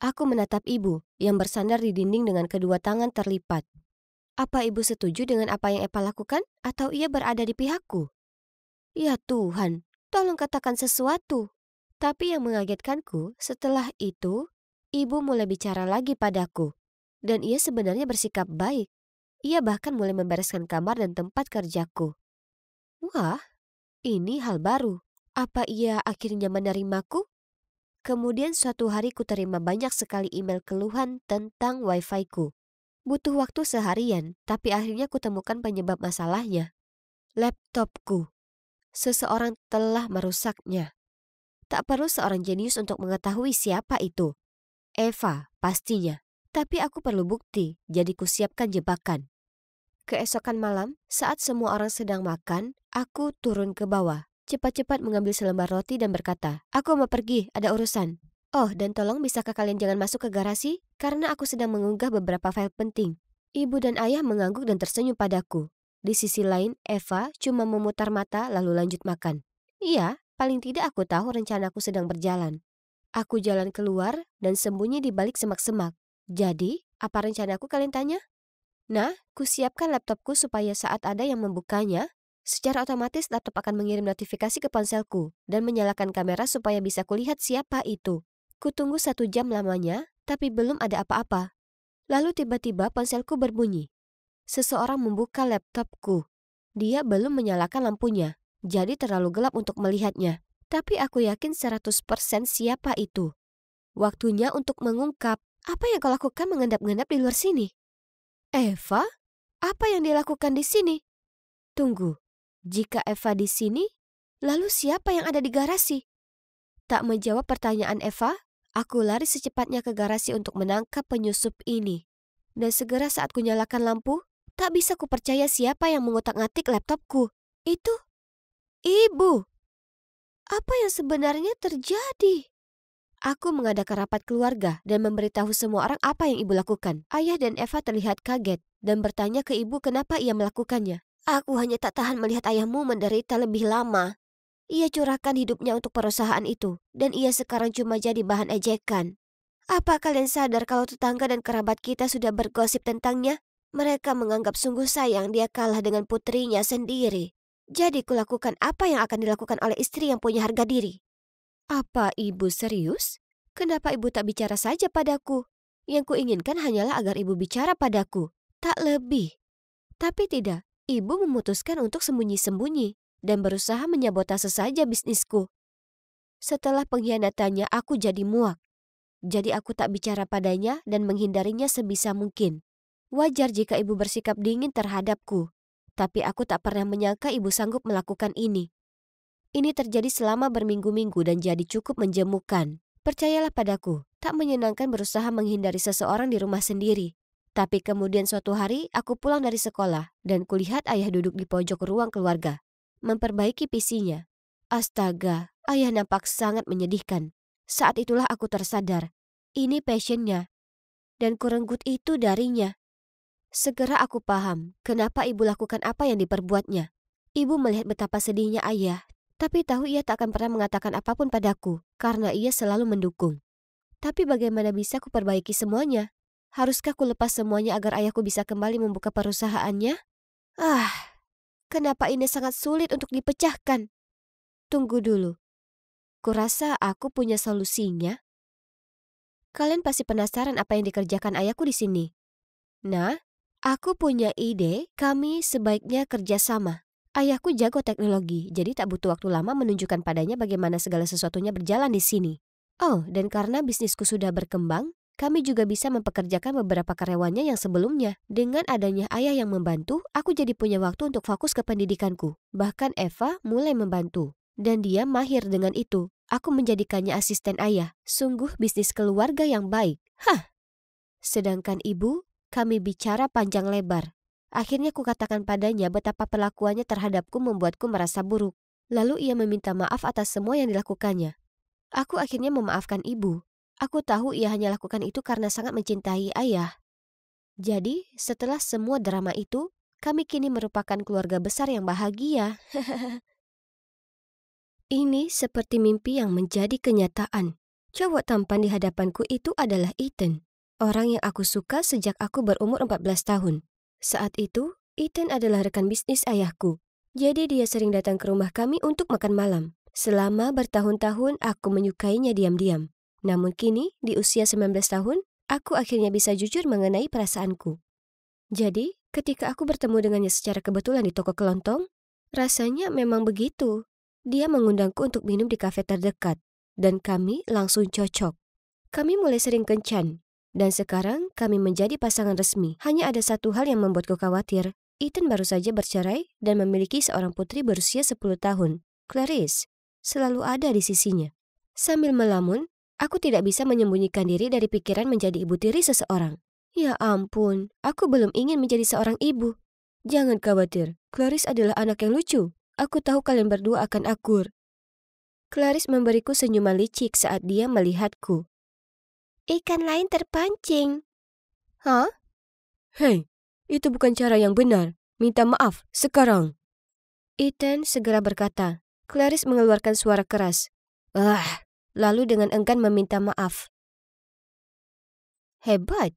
Aku menatap ibu yang bersandar di dinding dengan kedua tangan terlipat. Apa ibu setuju dengan apa yang Eva lakukan atau ia berada di pihakku? Ya Tuhan, tolong katakan sesuatu. Tapi yang mengagetkanku, setelah itu, ibu mulai bicara lagi padaku. Dan ia sebenarnya bersikap baik. Ia bahkan mulai membereskan kamar dan tempat kerjaku. Wah, ini hal baru. Apa ia akhirnya menerimaku? Kemudian suatu hari ku terima banyak sekali email keluhan tentang wifi-ku. Butuh waktu seharian, tapi akhirnya ku temukan penyebab masalahnya. Laptopku. Seseorang telah merusaknya. Tak perlu seorang jenius untuk mengetahui siapa itu. Eva, pastinya. Tapi aku perlu bukti, jadi ku siapkan jebakan. Keesokan malam, saat semua orang sedang makan, aku turun ke bawah. Cepat-cepat mengambil selembar roti dan berkata, "Aku mau pergi, ada urusan. Oh, dan tolong bisakah kalian jangan masuk ke garasi? Karena aku sedang mengunggah beberapa file penting." Ibu dan ayah mengangguk dan tersenyum padaku. Di sisi lain, Eva cuma memutar mata lalu lanjut makan. Iya, paling tidak aku tahu rencanaku sedang berjalan. Aku jalan keluar dan sembunyi di balik semak-semak. Jadi, apa rencanaku kalian tanya? Nah, kusiapkan laptopku supaya saat ada yang membukanya, secara otomatis laptop akan mengirim notifikasi ke ponselku dan menyalakan kamera supaya bisa kulihat siapa itu. Kutunggu 1 jam lamanya, tapi belum ada apa-apa. Lalu tiba-tiba ponselku berbunyi. Seseorang membuka laptopku. Dia belum menyalakan lampunya, jadi terlalu gelap untuk melihatnya. Tapi aku yakin 100% siapa itu. Waktunya untuk mengungkap. Apa yang kau lakukan mengendap-endap di luar sini? Eva? Apa yang dilakukan di sini? Tunggu, jika Eva di sini, lalu siapa yang ada di garasi? Tak menjawab pertanyaan Eva, aku lari secepatnya ke garasi untuk menangkap penyusup ini. Dan segera saat kunyalakan lampu, tak bisa kupercaya siapa yang mengutak-ngatik laptopku. Itu ibu. Apa yang sebenarnya terjadi? Aku mengadakan rapat keluarga dan memberitahu semua orang apa yang ibu lakukan. Ayah dan Eva terlihat kaget dan bertanya ke ibu kenapa ia melakukannya. Aku hanya tak tahan melihat ayahmu menderita lebih lama. Ia curahkan hidupnya untuk perusahaan itu, dan ia sekarang cuma jadi bahan ejekan. Apa kalian sadar kalau tetangga dan kerabat kita sudah bergosip tentangnya? Mereka menganggap sungguh sayang dia kalah dengan putrinya sendiri. Jadi kulakukan apa yang akan dilakukan oleh istri yang punya harga diri. Apa ibu serius? Kenapa ibu tak bicara saja padaku? Yang kuinginkan hanyalah agar ibu bicara padaku, tak lebih. Tapi tidak, ibu memutuskan untuk sembunyi-sembunyi dan berusaha menyabotase saja bisnisku. Setelah pengkhianatannya aku jadi muak. Jadi aku tak bicara padanya dan menghindarinya sebisa mungkin. Wajar jika ibu bersikap dingin terhadapku. Tapi aku tak pernah menyangka ibu sanggup melakukan ini. Ini terjadi selama berminggu-minggu dan jadi cukup menjemukan. Percayalah padaku, tak menyenangkan berusaha menghindari seseorang di rumah sendiri. Tapi kemudian suatu hari aku pulang dari sekolah dan kulihat ayah duduk di pojok ruang keluarga, memperbaiki PC-nya. Astaga, ayah nampak sangat menyedihkan. Saat itulah aku tersadar, ini passion-nya. Dan kurenggut itu darinya. Segera aku paham kenapa ibu lakukan apa yang diperbuatnya. Ibu melihat betapa sedihnya ayah. Tapi tahu ia tak akan pernah mengatakan apapun padaku, karena ia selalu mendukung. Tapi bagaimana bisa ku perbaiki semuanya? Haruskah ku lepas semuanya agar ayahku bisa kembali membuka perusahaannya? Kenapa ini sangat sulit untuk dipecahkan? Tunggu dulu. Kurasa aku punya solusinya. Kalian pasti penasaran apa yang dikerjakan ayahku di sini. Nah, aku punya ide, kami sebaiknya kerjasama. Ayahku jago teknologi, jadi tak butuh waktu lama menunjukkan padanya bagaimana segala sesuatunya berjalan di sini. Oh, dan karena bisnisku sudah berkembang, kami juga bisa mempekerjakan beberapa karyawannya yang sebelumnya. Dengan adanya ayah yang membantu, aku jadi punya waktu untuk fokus ke pendidikanku. Bahkan Eva mulai membantu. Dan dia mahir dengan itu. Aku menjadikannya asisten ayah. Sungguh bisnis keluarga yang baik. Sedangkan ibu, kami bicara panjang lebar. Akhirnya kukatakan padanya betapa perlakuannya terhadapku membuatku merasa buruk. Lalu ia meminta maaf atas semua yang dilakukannya. Aku akhirnya memaafkan ibu. Aku tahu ia hanya lakukan itu karena sangat mencintai ayah. Jadi, setelah semua drama itu, kami kini merupakan keluarga besar yang bahagia. Ini seperti mimpi yang menjadi kenyataan. Cowok tampan di hadapanku itu adalah Ethan. Orang yang aku suka sejak aku berumur 14 tahun. Saat itu, Ethan adalah rekan bisnis ayahku. Jadi dia sering datang ke rumah kami untuk makan malam. Selama bertahun-tahun aku menyukainya diam-diam. Namun kini, di usia 19 tahun, aku akhirnya bisa jujur mengenai perasaanku. Jadi, ketika aku bertemu dengannya secara kebetulan di toko kelontong, rasanya memang begitu. Dia mengundangku untuk minum di kafe terdekat, dan kami langsung cocok. Kami mulai sering kencan. Dan sekarang kami menjadi pasangan resmi. Hanya ada satu hal yang membuatku khawatir. Ethan baru saja bercerai dan memiliki seorang putri berusia 10 tahun. Clarice selalu ada di sisinya. Sambil melamun, aku tidak bisa menyembunyikan diri dari pikiran menjadi ibu tiri seseorang. Ya ampun, aku belum ingin menjadi seorang ibu. Jangan khawatir, Clarice adalah anak yang lucu. Aku tahu kalian berdua akan akur. Clarice memberiku senyuman licik saat dia melihatku. Ikan lain terpancing. Hah? Hei, itu bukan cara yang benar. Minta maaf, sekarang. Ethan segera berkata. Clarice mengeluarkan suara keras. Lalu dengan enggan meminta maaf. Hebat.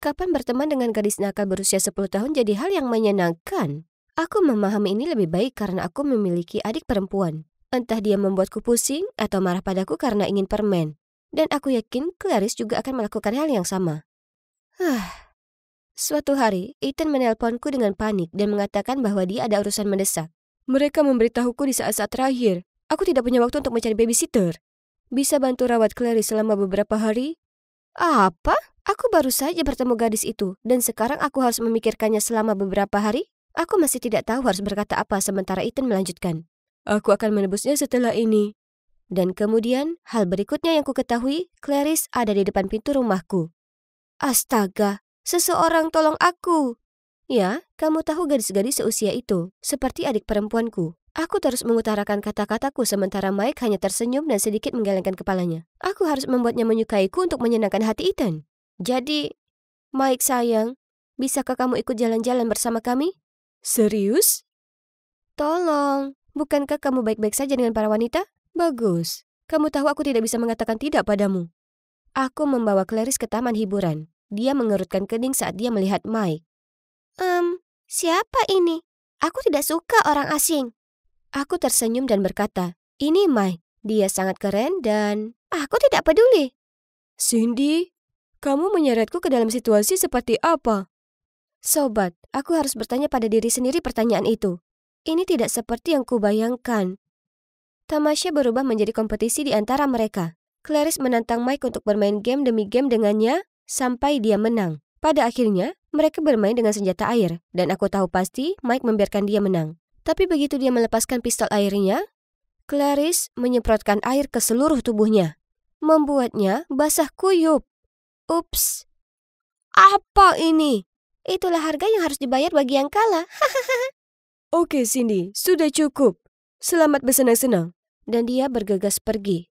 Kapan berteman dengan gadis nakal berusia 10 tahun jadi hal yang menyenangkan? Aku memahami ini lebih baik karena aku memiliki adik perempuan. Entah dia membuatku pusing atau marah padaku karena ingin permen. Dan aku yakin Clarice juga akan melakukan hal yang sama. Suatu hari, Ethan menelponku dengan panik dan mengatakan bahwa dia ada urusan mendesak. Mereka memberitahuku di saat-saat terakhir. Aku tidak punya waktu untuk mencari babysitter. Bisa bantu rawat Clarice selama beberapa hari? Apa? Aku baru saja bertemu gadis itu, dan sekarang aku harus memikirkannya selama beberapa hari? Aku masih tidak tahu harus berkata apa sementara Ethan melanjutkan. Aku akan menebusnya setelah ini. Dan kemudian, hal berikutnya yang kuketahui, Clarice ada di depan pintu rumahku. Astaga, seseorang tolong aku. Ya, kamu tahu gadis-gadis seusia itu, seperti adik perempuanku. Aku terus mengutarakan kata-kataku sementara Mike hanya tersenyum dan sedikit menggelengkan kepalanya. Aku harus membuatnya menyukaiku untuk menyenangkan hati Ethan. Jadi, Mike sayang, bisakah kamu ikut jalan-jalan bersama kami? Serius? Tolong, bukankah kamu baik-baik saja dengan para wanita? Bagus, kamu tahu aku tidak bisa mengatakan tidak padamu. Aku membawa Clarice ke taman hiburan. Dia mengerutkan kening saat dia melihat Mike. Siapa ini? Aku tidak suka orang asing. Aku tersenyum dan berkata, ini Mike. Dia sangat keren dan aku tidak peduli. Cindy, kamu menyeretku ke dalam situasi seperti apa? Sobat, aku harus bertanya pada diri sendiri pertanyaan itu. Ini tidak seperti yang kubayangkan. Tamasya berubah menjadi kompetisi di antara mereka. Clarice menantang Mike untuk bermain game demi game dengannya sampai dia menang. Pada akhirnya, mereka bermain dengan senjata air, dan aku tahu pasti Mike membiarkan dia menang. Tapi begitu dia melepaskan pistol airnya, Clarice menyemprotkan air ke seluruh tubuhnya, membuatnya basah kuyup. Ups, apa ini? Itulah harga yang harus dibayar bagi yang kalah. Oke Cindy, sudah cukup. Selamat bersenang-senang. Dan dia bergegas pergi.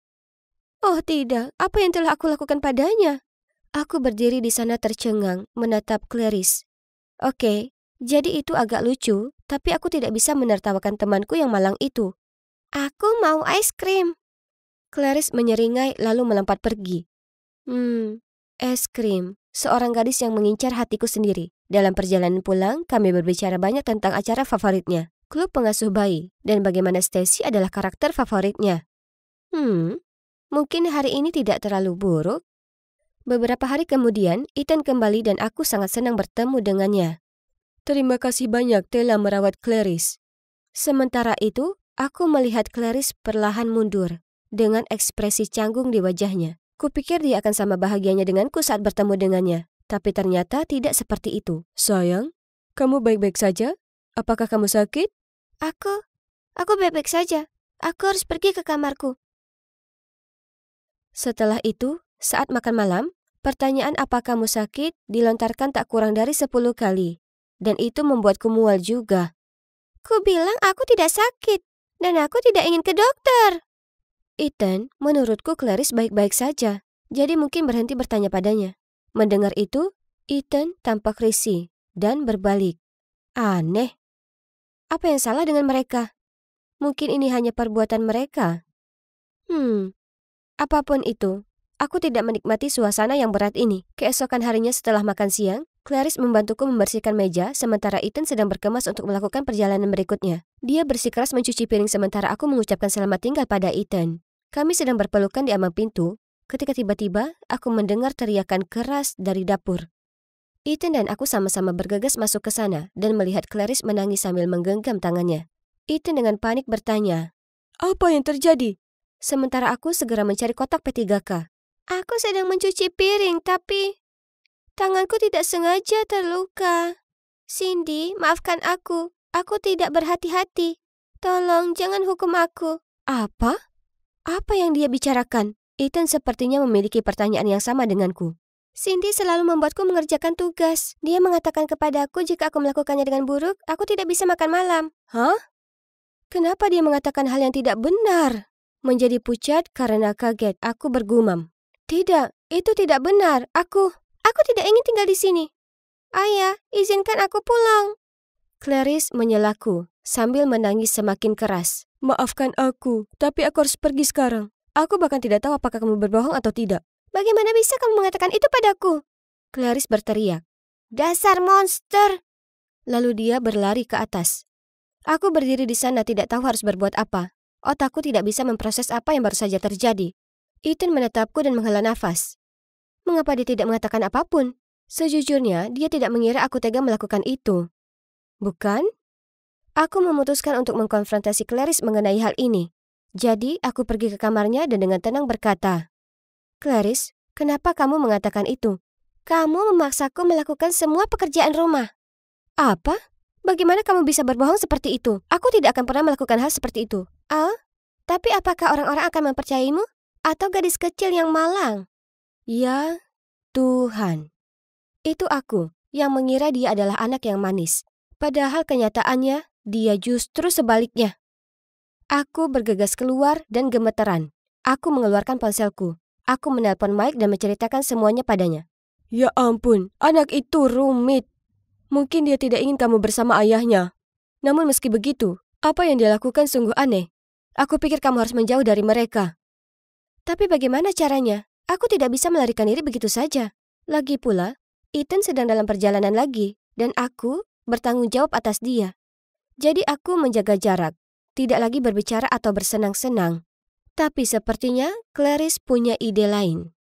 Oh tidak, apa yang telah aku lakukan padanya? Aku berdiri di sana tercengang, menatap Clarice. Oke, jadi itu agak lucu, tapi aku tidak bisa menertawakan temanku yang malang itu. Aku mau es krim. Clarice menyeringai lalu melompat pergi. Es krim. Seorang gadis yang mengincar hatiku sendiri. Dalam perjalanan pulang, kami berbicara banyak tentang acara favoritnya. klub pengasuh bayi, dan bagaimana Stacy adalah karakter favoritnya. Mungkin hari ini tidak terlalu buruk. Beberapa hari kemudian, Ethan kembali dan aku sangat senang bertemu dengannya. Terima kasih banyak telah merawat Clarice. Sementara itu, aku melihat Clarice perlahan mundur, dengan ekspresi canggung di wajahnya. Kupikir dia akan sama bahagianya denganku saat bertemu dengannya, tapi ternyata tidak seperti itu. Sayang, kamu baik-baik saja? Apakah kamu sakit? Aku baik-baik saja. Aku harus pergi ke kamarku. Setelah itu, saat makan malam, pertanyaan "apa kamu sakit?" dilontarkan tak kurang dari 10 kali. Dan itu membuatku mual juga. Ku bilang aku tidak sakit, dan aku tidak ingin ke dokter. Ethan, menurutku Clarice baik-baik saja, jadi mungkin berhenti bertanya padanya. Mendengar itu, Ethan tampak risih dan berbalik. Aneh. Apa yang salah dengan mereka? Mungkin ini hanya perbuatan mereka. Apapun itu, aku tidak menikmati suasana yang berat ini. Keesokan harinya setelah makan siang, Clarice membantuku membersihkan meja sementara Ethan sedang berkemas untuk melakukan perjalanan berikutnya. Dia bersikeras mencuci piring sementara aku mengucapkan selamat tinggal pada Ethan. Kami sedang berpelukan di ambang pintu, ketika tiba-tiba aku mendengar teriakan keras dari dapur. Ethan dan aku sama-sama bergegas masuk ke sana dan melihat Clarice menangis sambil menggenggam tangannya. Ethan dengan panik bertanya, "Apa yang terjadi?" Sementara aku segera mencari kotak P3K. Aku sedang mencuci piring, tapi tanganku tidak sengaja terluka. Cindy, maafkan aku. Aku tidak berhati-hati. Tolong, jangan hukum aku. Apa? Apa yang dia bicarakan? Ethan sepertinya memiliki pertanyaan yang sama denganku. Cindy selalu membuatku mengerjakan tugas. Dia mengatakan kepadaku jika aku melakukannya dengan buruk, aku tidak bisa makan malam. Hah? Kenapa dia mengatakan hal yang tidak benar? Menjadi pucat karena kaget, aku bergumam. Tidak, itu tidak benar. Aku tidak ingin tinggal di sini. Ayah, izinkan aku pulang. Clarice menyelaku sambil menangis semakin keras. Maafkan aku, tapi aku harus pergi sekarang. Aku bahkan tidak tahu apakah kamu berbohong atau tidak. Bagaimana bisa kamu mengatakan itu padaku? Clarice berteriak. Dasar monster! Lalu dia berlari ke atas. Aku berdiri di sana tidak tahu harus berbuat apa. Otakku tidak bisa memproses apa yang baru saja terjadi. Ethan menatapku dan menghela nafas. Mengapa dia tidak mengatakan apapun? Sejujurnya, dia tidak mengira aku tega melakukan itu. Bukan? Aku memutuskan untuk mengkonfrontasi Clarice mengenai hal ini. Jadi, aku pergi ke kamarnya dan dengan tenang berkata, Clarice, kenapa kamu mengatakan itu? Kamu memaksaku melakukan semua pekerjaan rumah. Apa? Bagaimana kamu bisa berbohong seperti itu? Aku tidak akan pernah melakukan hal seperti itu. Tapi apakah orang-orang akan mempercayaimu? Atau gadis kecil yang malang? Ya, Tuhan. Itu aku yang mengira dia adalah anak yang manis. Padahal kenyataannya, dia justru sebaliknya. Aku bergegas keluar dan gemeteran. Aku mengeluarkan ponselku. Aku menelpon Mike dan menceritakan semuanya padanya. Ya ampun, anak itu rumit. Mungkin dia tidak ingin kamu bersama ayahnya. Namun meski begitu, apa yang dia lakukan sungguh aneh. Aku pikir kamu harus menjauh dari mereka. Tapi bagaimana caranya? Aku tidak bisa melarikan diri begitu saja. Lagi pula, Ethan sedang dalam perjalanan lagi, dan aku bertanggung jawab atas dia. Jadi aku menjaga jarak, tidak lagi berbicara atau bersenang-senang. Tapi sepertinya Clarice punya ide lain.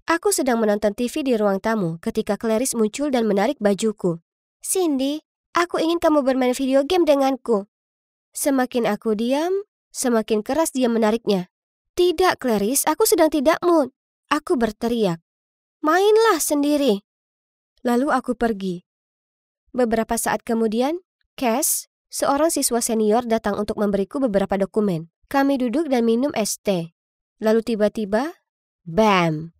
Aku sedang menonton TV di ruang tamu ketika Clarice muncul dan menarik bajuku. Cindy, aku ingin kamu bermain video game denganku. Semakin aku diam, semakin keras dia menariknya. Tidak, Clarice, aku sedang tidak mood. Aku berteriak. Mainlah sendiri. Lalu aku pergi. Beberapa saat kemudian, Cass, seorang siswa senior datang untuk memberiku beberapa dokumen. Kami duduk dan minum es teh. Lalu tiba-tiba, bam!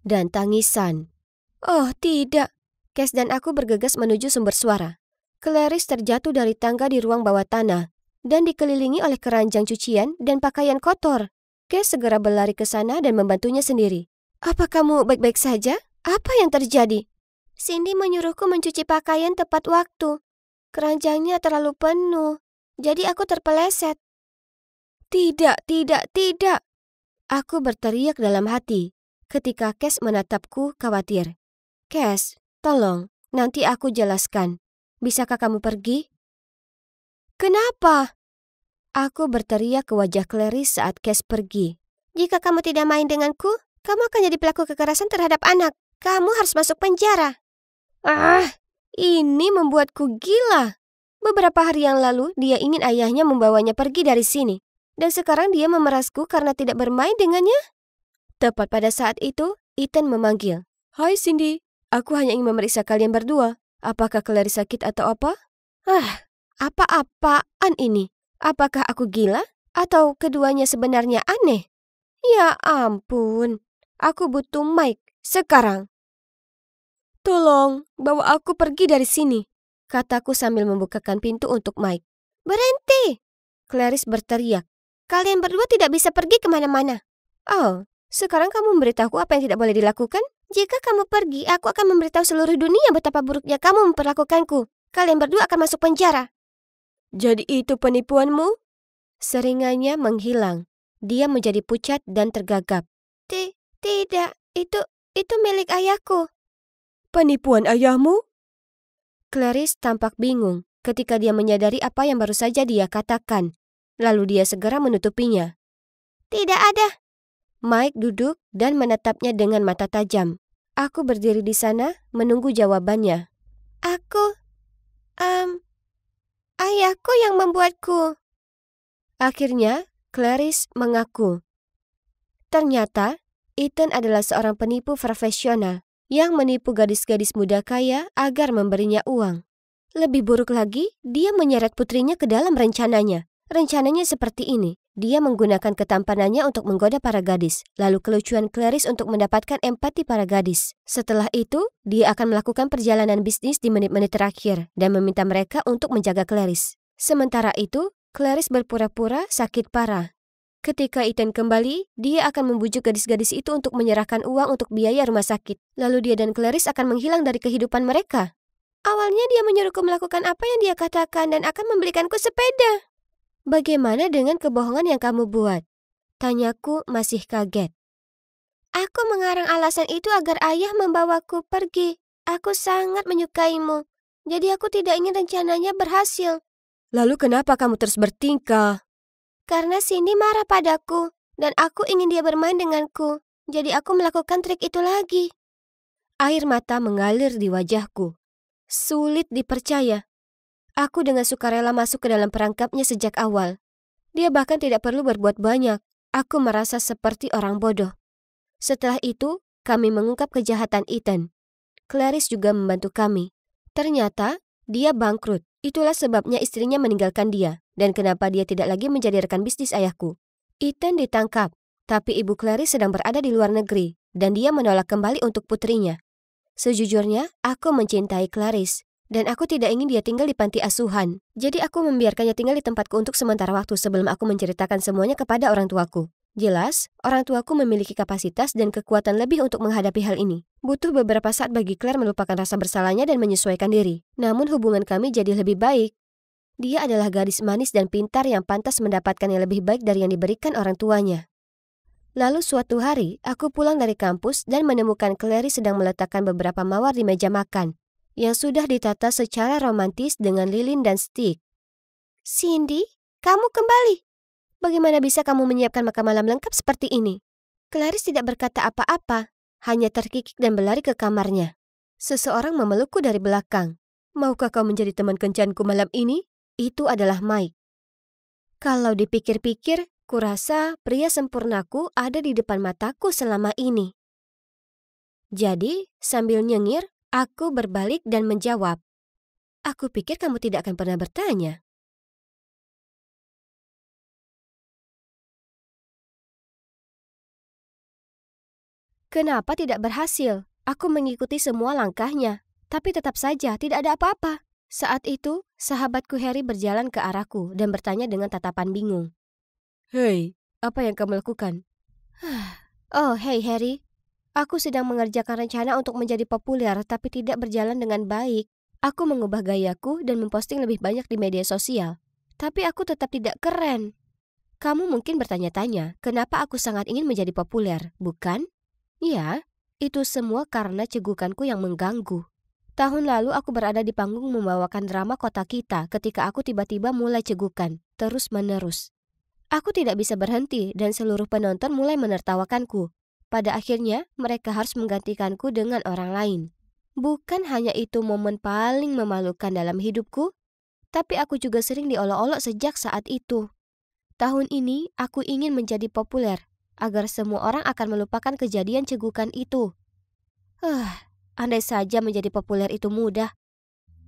Dan tangisan. Oh tidak. Cass dan aku bergegas menuju sumber suara. Clarice terjatuh dari tangga di ruang bawah tanah dan dikelilingi oleh keranjang cucian dan pakaian kotor. Cass segera berlari ke sana dan membantunya sendiri. Apa kamu baik-baik saja? Apa yang terjadi? Cindy menyuruhku mencuci pakaian tepat waktu. Keranjangnya terlalu penuh, jadi aku terpeleset. Tidak, tidak, tidak. Aku berteriak dalam hati ketika Cass menatapku khawatir. Cass, tolong, nanti aku jelaskan. Bisakah kamu pergi? Kenapa? Aku berteriak ke wajah Clarice saat Cass pergi. Jika kamu tidak main denganku, kamu akan jadi pelaku kekerasan terhadap anak. Kamu harus masuk penjara. Ini membuatku gila. Beberapa hari yang lalu, dia ingin ayahnya membawanya pergi dari sini. Dan sekarang dia memerasku karena tidak bermain dengannya. Tepat pada saat itu, Ethan memanggil. Hai Cindy, aku hanya ingin memeriksa kalian berdua. Apakah Clarice sakit atau apa? Apa-apaan ini? Apakah aku gila? Atau keduanya sebenarnya aneh? Ya ampun, aku butuh Mike sekarang. Tolong, bawa aku pergi dari sini, kataku sambil membukakan pintu untuk Mike. Berhenti! Clarice berteriak. Kalian berdua tidak bisa pergi kemana-mana. Oh, sekarang kamu memberitahu apa yang tidak boleh dilakukan? Jika kamu pergi, aku akan memberitahu seluruh dunia betapa buruknya kamu memperlakukanku. Kalian berdua akan masuk penjara. Jadi itu penipuanmu? Seringannya menghilang. Dia menjadi pucat dan tergagap. Tidak, itu milik ayahku. Penipuan ayahmu? Clarice tampak bingung ketika dia menyadari apa yang baru saja dia katakan. Lalu dia segera menutupinya. Tidak ada. Mike duduk dan menatapnya dengan mata tajam. Aku berdiri di sana menunggu jawabannya. Ayahku yang membuatku. Akhirnya, Clarice mengaku. Ternyata, Ethan adalah seorang penipu profesional yang menipu gadis-gadis muda kaya agar memberinya uang. Lebih buruk lagi, dia menyeret putrinya ke dalam rencananya. Rencananya seperti ini. Dia menggunakan ketampanannya untuk menggoda para gadis, lalu kelucuan Clarice untuk mendapatkan empati para gadis. Setelah itu, dia akan melakukan perjalanan bisnis di menit-menit terakhir dan meminta mereka untuk menjaga Clarice. Sementara itu, Clarice berpura-pura sakit parah. Ketika Ethan kembali, dia akan membujuk gadis-gadis itu untuk menyerahkan uang untuk biaya rumah sakit. Lalu dia dan Clarice akan menghilang dari kehidupan mereka. Awalnya dia menyuruhku melakukan apa yang dia katakan dan akan membelikanku sepeda. Bagaimana dengan kebohongan yang kamu buat? Tanyaku masih kaget. Aku mengarang alasan itu agar ayah membawaku pergi. Aku sangat menyukaimu. Jadi aku tidak ingin rencananya berhasil. Lalu kenapa kamu terus bertingkah? Karena Cindy marah padaku. Dan aku ingin dia bermain denganku. Jadi aku melakukan trik itu lagi. Air mata mengalir di wajahku. Sulit dipercaya. Aku dengan sukarela masuk ke dalam perangkapnya sejak awal. Dia bahkan tidak perlu berbuat banyak. Aku merasa seperti orang bodoh. Setelah itu, kami mengungkap kejahatan Ethan. Clarice juga membantu kami. Ternyata, dia bangkrut. Itulah sebabnya istrinya meninggalkan dia. Dan kenapa dia tidak lagi menjadi rekan bisnis ayahku. Ethan ditangkap, tapi ibu Clarice sedang berada di luar negeri. Dan dia menolak kembali untuk putrinya. Sejujurnya, aku mencintai Clarice. Dan aku tidak ingin dia tinggal di panti asuhan. Jadi aku membiarkannya tinggal di tempatku untuk sementara waktu sebelum aku menceritakan semuanya kepada orang tuaku. Jelas, orang tuaku memiliki kapasitas dan kekuatan lebih untuk menghadapi hal ini. Butuh beberapa saat bagi Claire melupakan rasa bersalahnya dan menyesuaikan diri. Namun hubungan kami jadi lebih baik. Dia adalah gadis manis dan pintar yang pantas mendapatkan yang lebih baik dari yang diberikan orang tuanya. Lalu suatu hari, aku pulang dari kampus dan menemukan Clarice sedang meletakkan beberapa mawar di meja makan yang sudah ditata secara romantis dengan lilin dan stik. Cindy, kamu kembali. Bagaimana bisa kamu menyiapkan makan malam lengkap seperti ini? Clarice tidak berkata apa-apa, hanya terkikik dan berlari ke kamarnya. Seseorang memelukku dari belakang. Maukah kau menjadi teman kencanku malam ini? Itu adalah Mike. Kalau dipikir-pikir, kurasa pria sempurnaku ada di depan mataku selama ini. Jadi, sambil nyengir, aku berbalik dan menjawab. Aku pikir kamu tidak akan pernah bertanya. Kenapa tidak berhasil? Aku mengikuti semua langkahnya, tapi tetap saja tidak ada apa-apa. Saat itu, sahabatku Harry berjalan ke arahku dan bertanya dengan tatapan bingung. Hei, apa yang kamu lakukan? Oh, hei Harry. Aku sedang mengerjakan rencana untuk menjadi populer tapi tidak berjalan dengan baik. Aku mengubah gayaku dan memposting lebih banyak di media sosial. Tapi aku tetap tidak keren. Kamu mungkin bertanya-tanya, kenapa aku sangat ingin menjadi populer, bukan? Ya, itu semua karena cegukanku yang mengganggu. Tahun lalu aku berada di panggung membawakan drama kota kita ketika aku tiba-tiba mulai cegukan, terus-menerus. Aku tidak bisa berhenti dan seluruh penonton mulai menertawakanku. Pada akhirnya, mereka harus menggantikanku dengan orang lain. Bukan hanya itu momen paling memalukan dalam hidupku, tapi aku juga sering diolok-olok sejak saat itu. Tahun ini, aku ingin menjadi populer, agar semua orang akan melupakan kejadian cegukan itu. Andai saja menjadi populer itu mudah.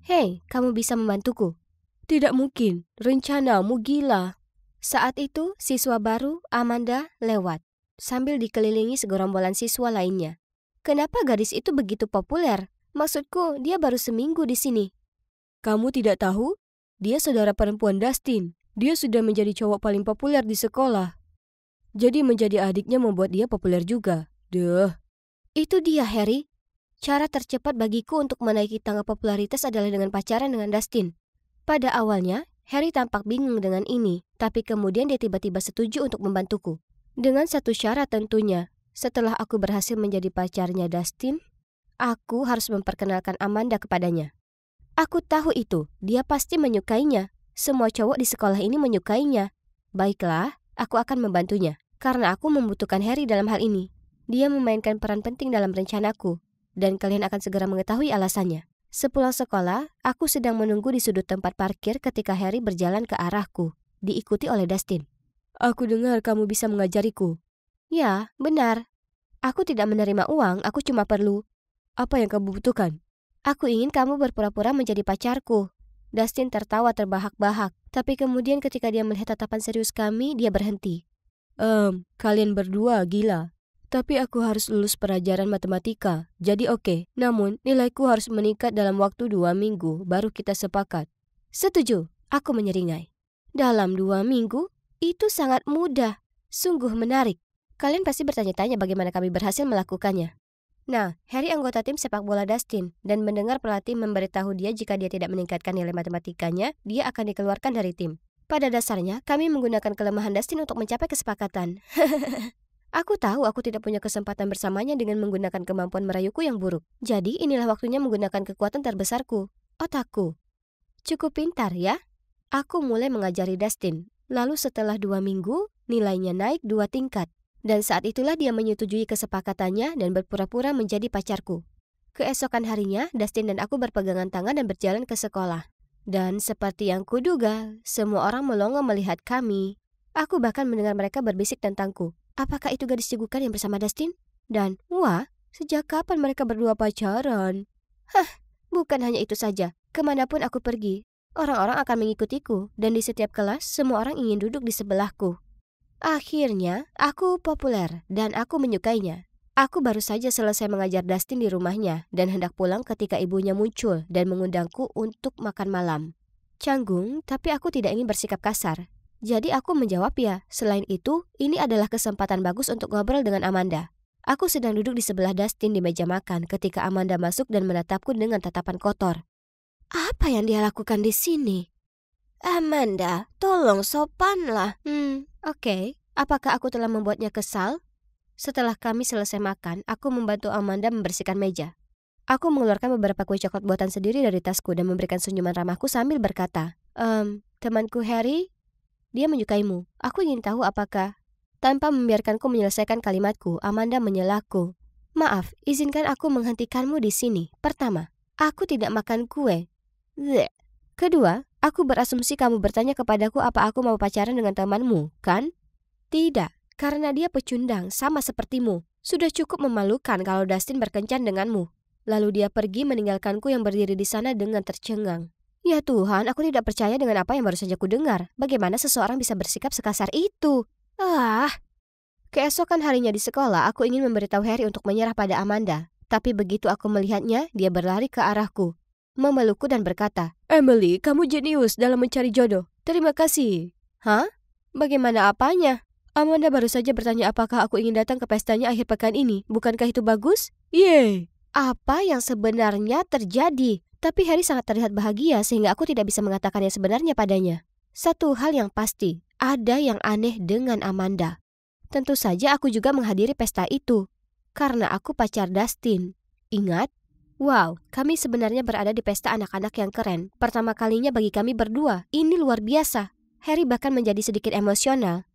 Hei, kamu bisa membantuku? Tidak mungkin, rencanamu gila. Saat itu, siswa baru, Amanda, lewat, sambil dikelilingi segerombolan siswa lainnya. Kenapa gadis itu begitu populer? Maksudku, dia baru seminggu di sini. Kamu tidak tahu? Dia saudara perempuan Dustin. Dia sudah menjadi cowok paling populer di sekolah. Jadi menjadi adiknya membuat dia populer juga. Itu dia, Harry. Cara tercepat bagiku untuk menaiki tangga popularitas adalah dengan pacaran dengan Dustin. Pada awalnya, Harry tampak bingung dengan ini, tapi kemudian dia tiba-tiba setuju untuk membantuku. Dengan satu syarat tentunya, setelah aku berhasil menjadi pacarnya Dustin, aku harus memperkenalkan Amanda kepadanya. Aku tahu itu, dia pasti menyukainya. Semua cowok di sekolah ini menyukainya. Baiklah, aku akan membantunya, karena aku membutuhkan Harry dalam hal ini. Dia memainkan peran penting dalam rencanaku, dan kalian akan segera mengetahui alasannya. Sepulang sekolah, aku sedang menunggu di sudut tempat parkir ketika Harry berjalan ke arahku, diikuti oleh Dustin. Aku dengar kamu bisa mengajariku. Ya, benar. Aku tidak menerima uang, aku cuma perlu. Apa yang kamu butuhkan? Aku ingin kamu berpura-pura menjadi pacarku. Dustin tertawa terbahak-bahak, tapi kemudian ketika dia melihat tatapan serius kami, dia berhenti. Kalian berdua gila. Tapi aku harus lulus pelajaran matematika, jadi oke. Namun, nilaiku harus meningkat dalam waktu 2 minggu, baru kita sepakat. Setuju, aku menyeringai. Dalam 2 minggu? Itu sangat mudah. Sungguh menarik. Kalian pasti bertanya-tanya bagaimana kami berhasil melakukannya. Nah, Harry anggota tim sepak bola Dustin, dan mendengar pelatih memberitahu dia jika dia tidak meningkatkan nilai matematikanya, dia akan dikeluarkan dari tim. Pada dasarnya, kami menggunakan kelemahan Dustin untuk mencapai kesepakatan. Aku tahu aku tidak punya kesempatan bersamanya dengan menggunakan kemampuan merayuku yang buruk. Jadi inilah waktunya menggunakan kekuatan terbesarku, otakku. Cukup pintar ya? Aku mulai mengajari Dustin. Lalu setelah 2 minggu, nilainya naik 2 tingkat. Dan saat itulah dia menyetujui kesepakatannya dan berpura-pura menjadi pacarku. Keesokan harinya, Dustin dan aku berpegangan tangan dan berjalan ke sekolah. Dan seperti yang kuduga, semua orang melongo melihat kami. Aku bahkan mendengar mereka berbisik tentangku. Apakah itu gadis cegukan yang bersama Dustin? Dan, wah, sejak kapan mereka berdua pacaran? Bukan hanya itu saja. Kemanapun aku pergi, orang-orang akan mengikutiku. Dan di setiap kelas, semua orang ingin duduk di sebelahku. Akhirnya, aku populer dan aku menyukainya. Aku baru saja selesai mengajar Dustin di rumahnya dan hendak pulang ketika ibunya muncul dan mengundangku untuk makan malam. Canggung, tapi aku tidak ingin bersikap kasar. Jadi aku menjawab ya. Selain itu, ini adalah kesempatan bagus untuk ngobrol dengan Amanda. Aku sedang duduk di sebelah Dustin di meja makan ketika Amanda masuk dan menatapku dengan tatapan kotor. Apa yang dia lakukan di sini? Amanda, tolong sopanlah. Oke. Apakah aku telah membuatnya kesal? Setelah kami selesai makan, aku membantu Amanda membersihkan meja. Aku mengeluarkan beberapa kue coklat buatan sendiri dari tasku dan memberikan senyuman ramahku sambil berkata, temanku Harry, dia menyukaimu. Aku ingin tahu apakah. Tanpa membiarkanku menyelesaikan kalimatku, Amanda menyelaku. Maaf, izinkan aku menghentikanmu di sini. Pertama, aku tidak makan kue. Bleh. Kedua, aku berasumsi kamu bertanya kepadaku apa aku mau pacaran dengan temanmu, kan? Tidak, karena dia pecundang sama sepertimu. Sudah cukup memalukan kalau Dustin berkencan denganmu. Lalu dia pergi meninggalkanku yang berdiri di sana dengan tercengang. Ya Tuhan, aku tidak percaya dengan apa yang baru saja kudengar. Bagaimana seseorang bisa bersikap sekasar itu? Keesokan harinya di sekolah, aku ingin memberitahu Harry untuk menyerah pada Amanda. Tapi begitu aku melihatnya, dia berlari ke arahku, memelukku dan berkata, Emily, kamu jenius dalam mencari jodoh. Terima kasih. Hah? Bagaimana apanya? Amanda baru saja bertanya apakah aku ingin datang ke pestanya akhir pekan ini. Bukankah itu bagus? Yeay. Apa yang sebenarnya terjadi? Tapi Harry sangat terlihat bahagia sehingga aku tidak bisa mengatakan yang sebenarnya padanya. Satu hal yang pasti, ada yang aneh dengan Amanda. Tentu saja aku juga menghadiri pesta itu. Karena aku pacar Dustin. Ingat? Wow, kami sebenarnya berada di pesta anak-anak yang keren. Pertama kalinya bagi kami berdua. Ini luar biasa. Harry bahkan menjadi sedikit emosional.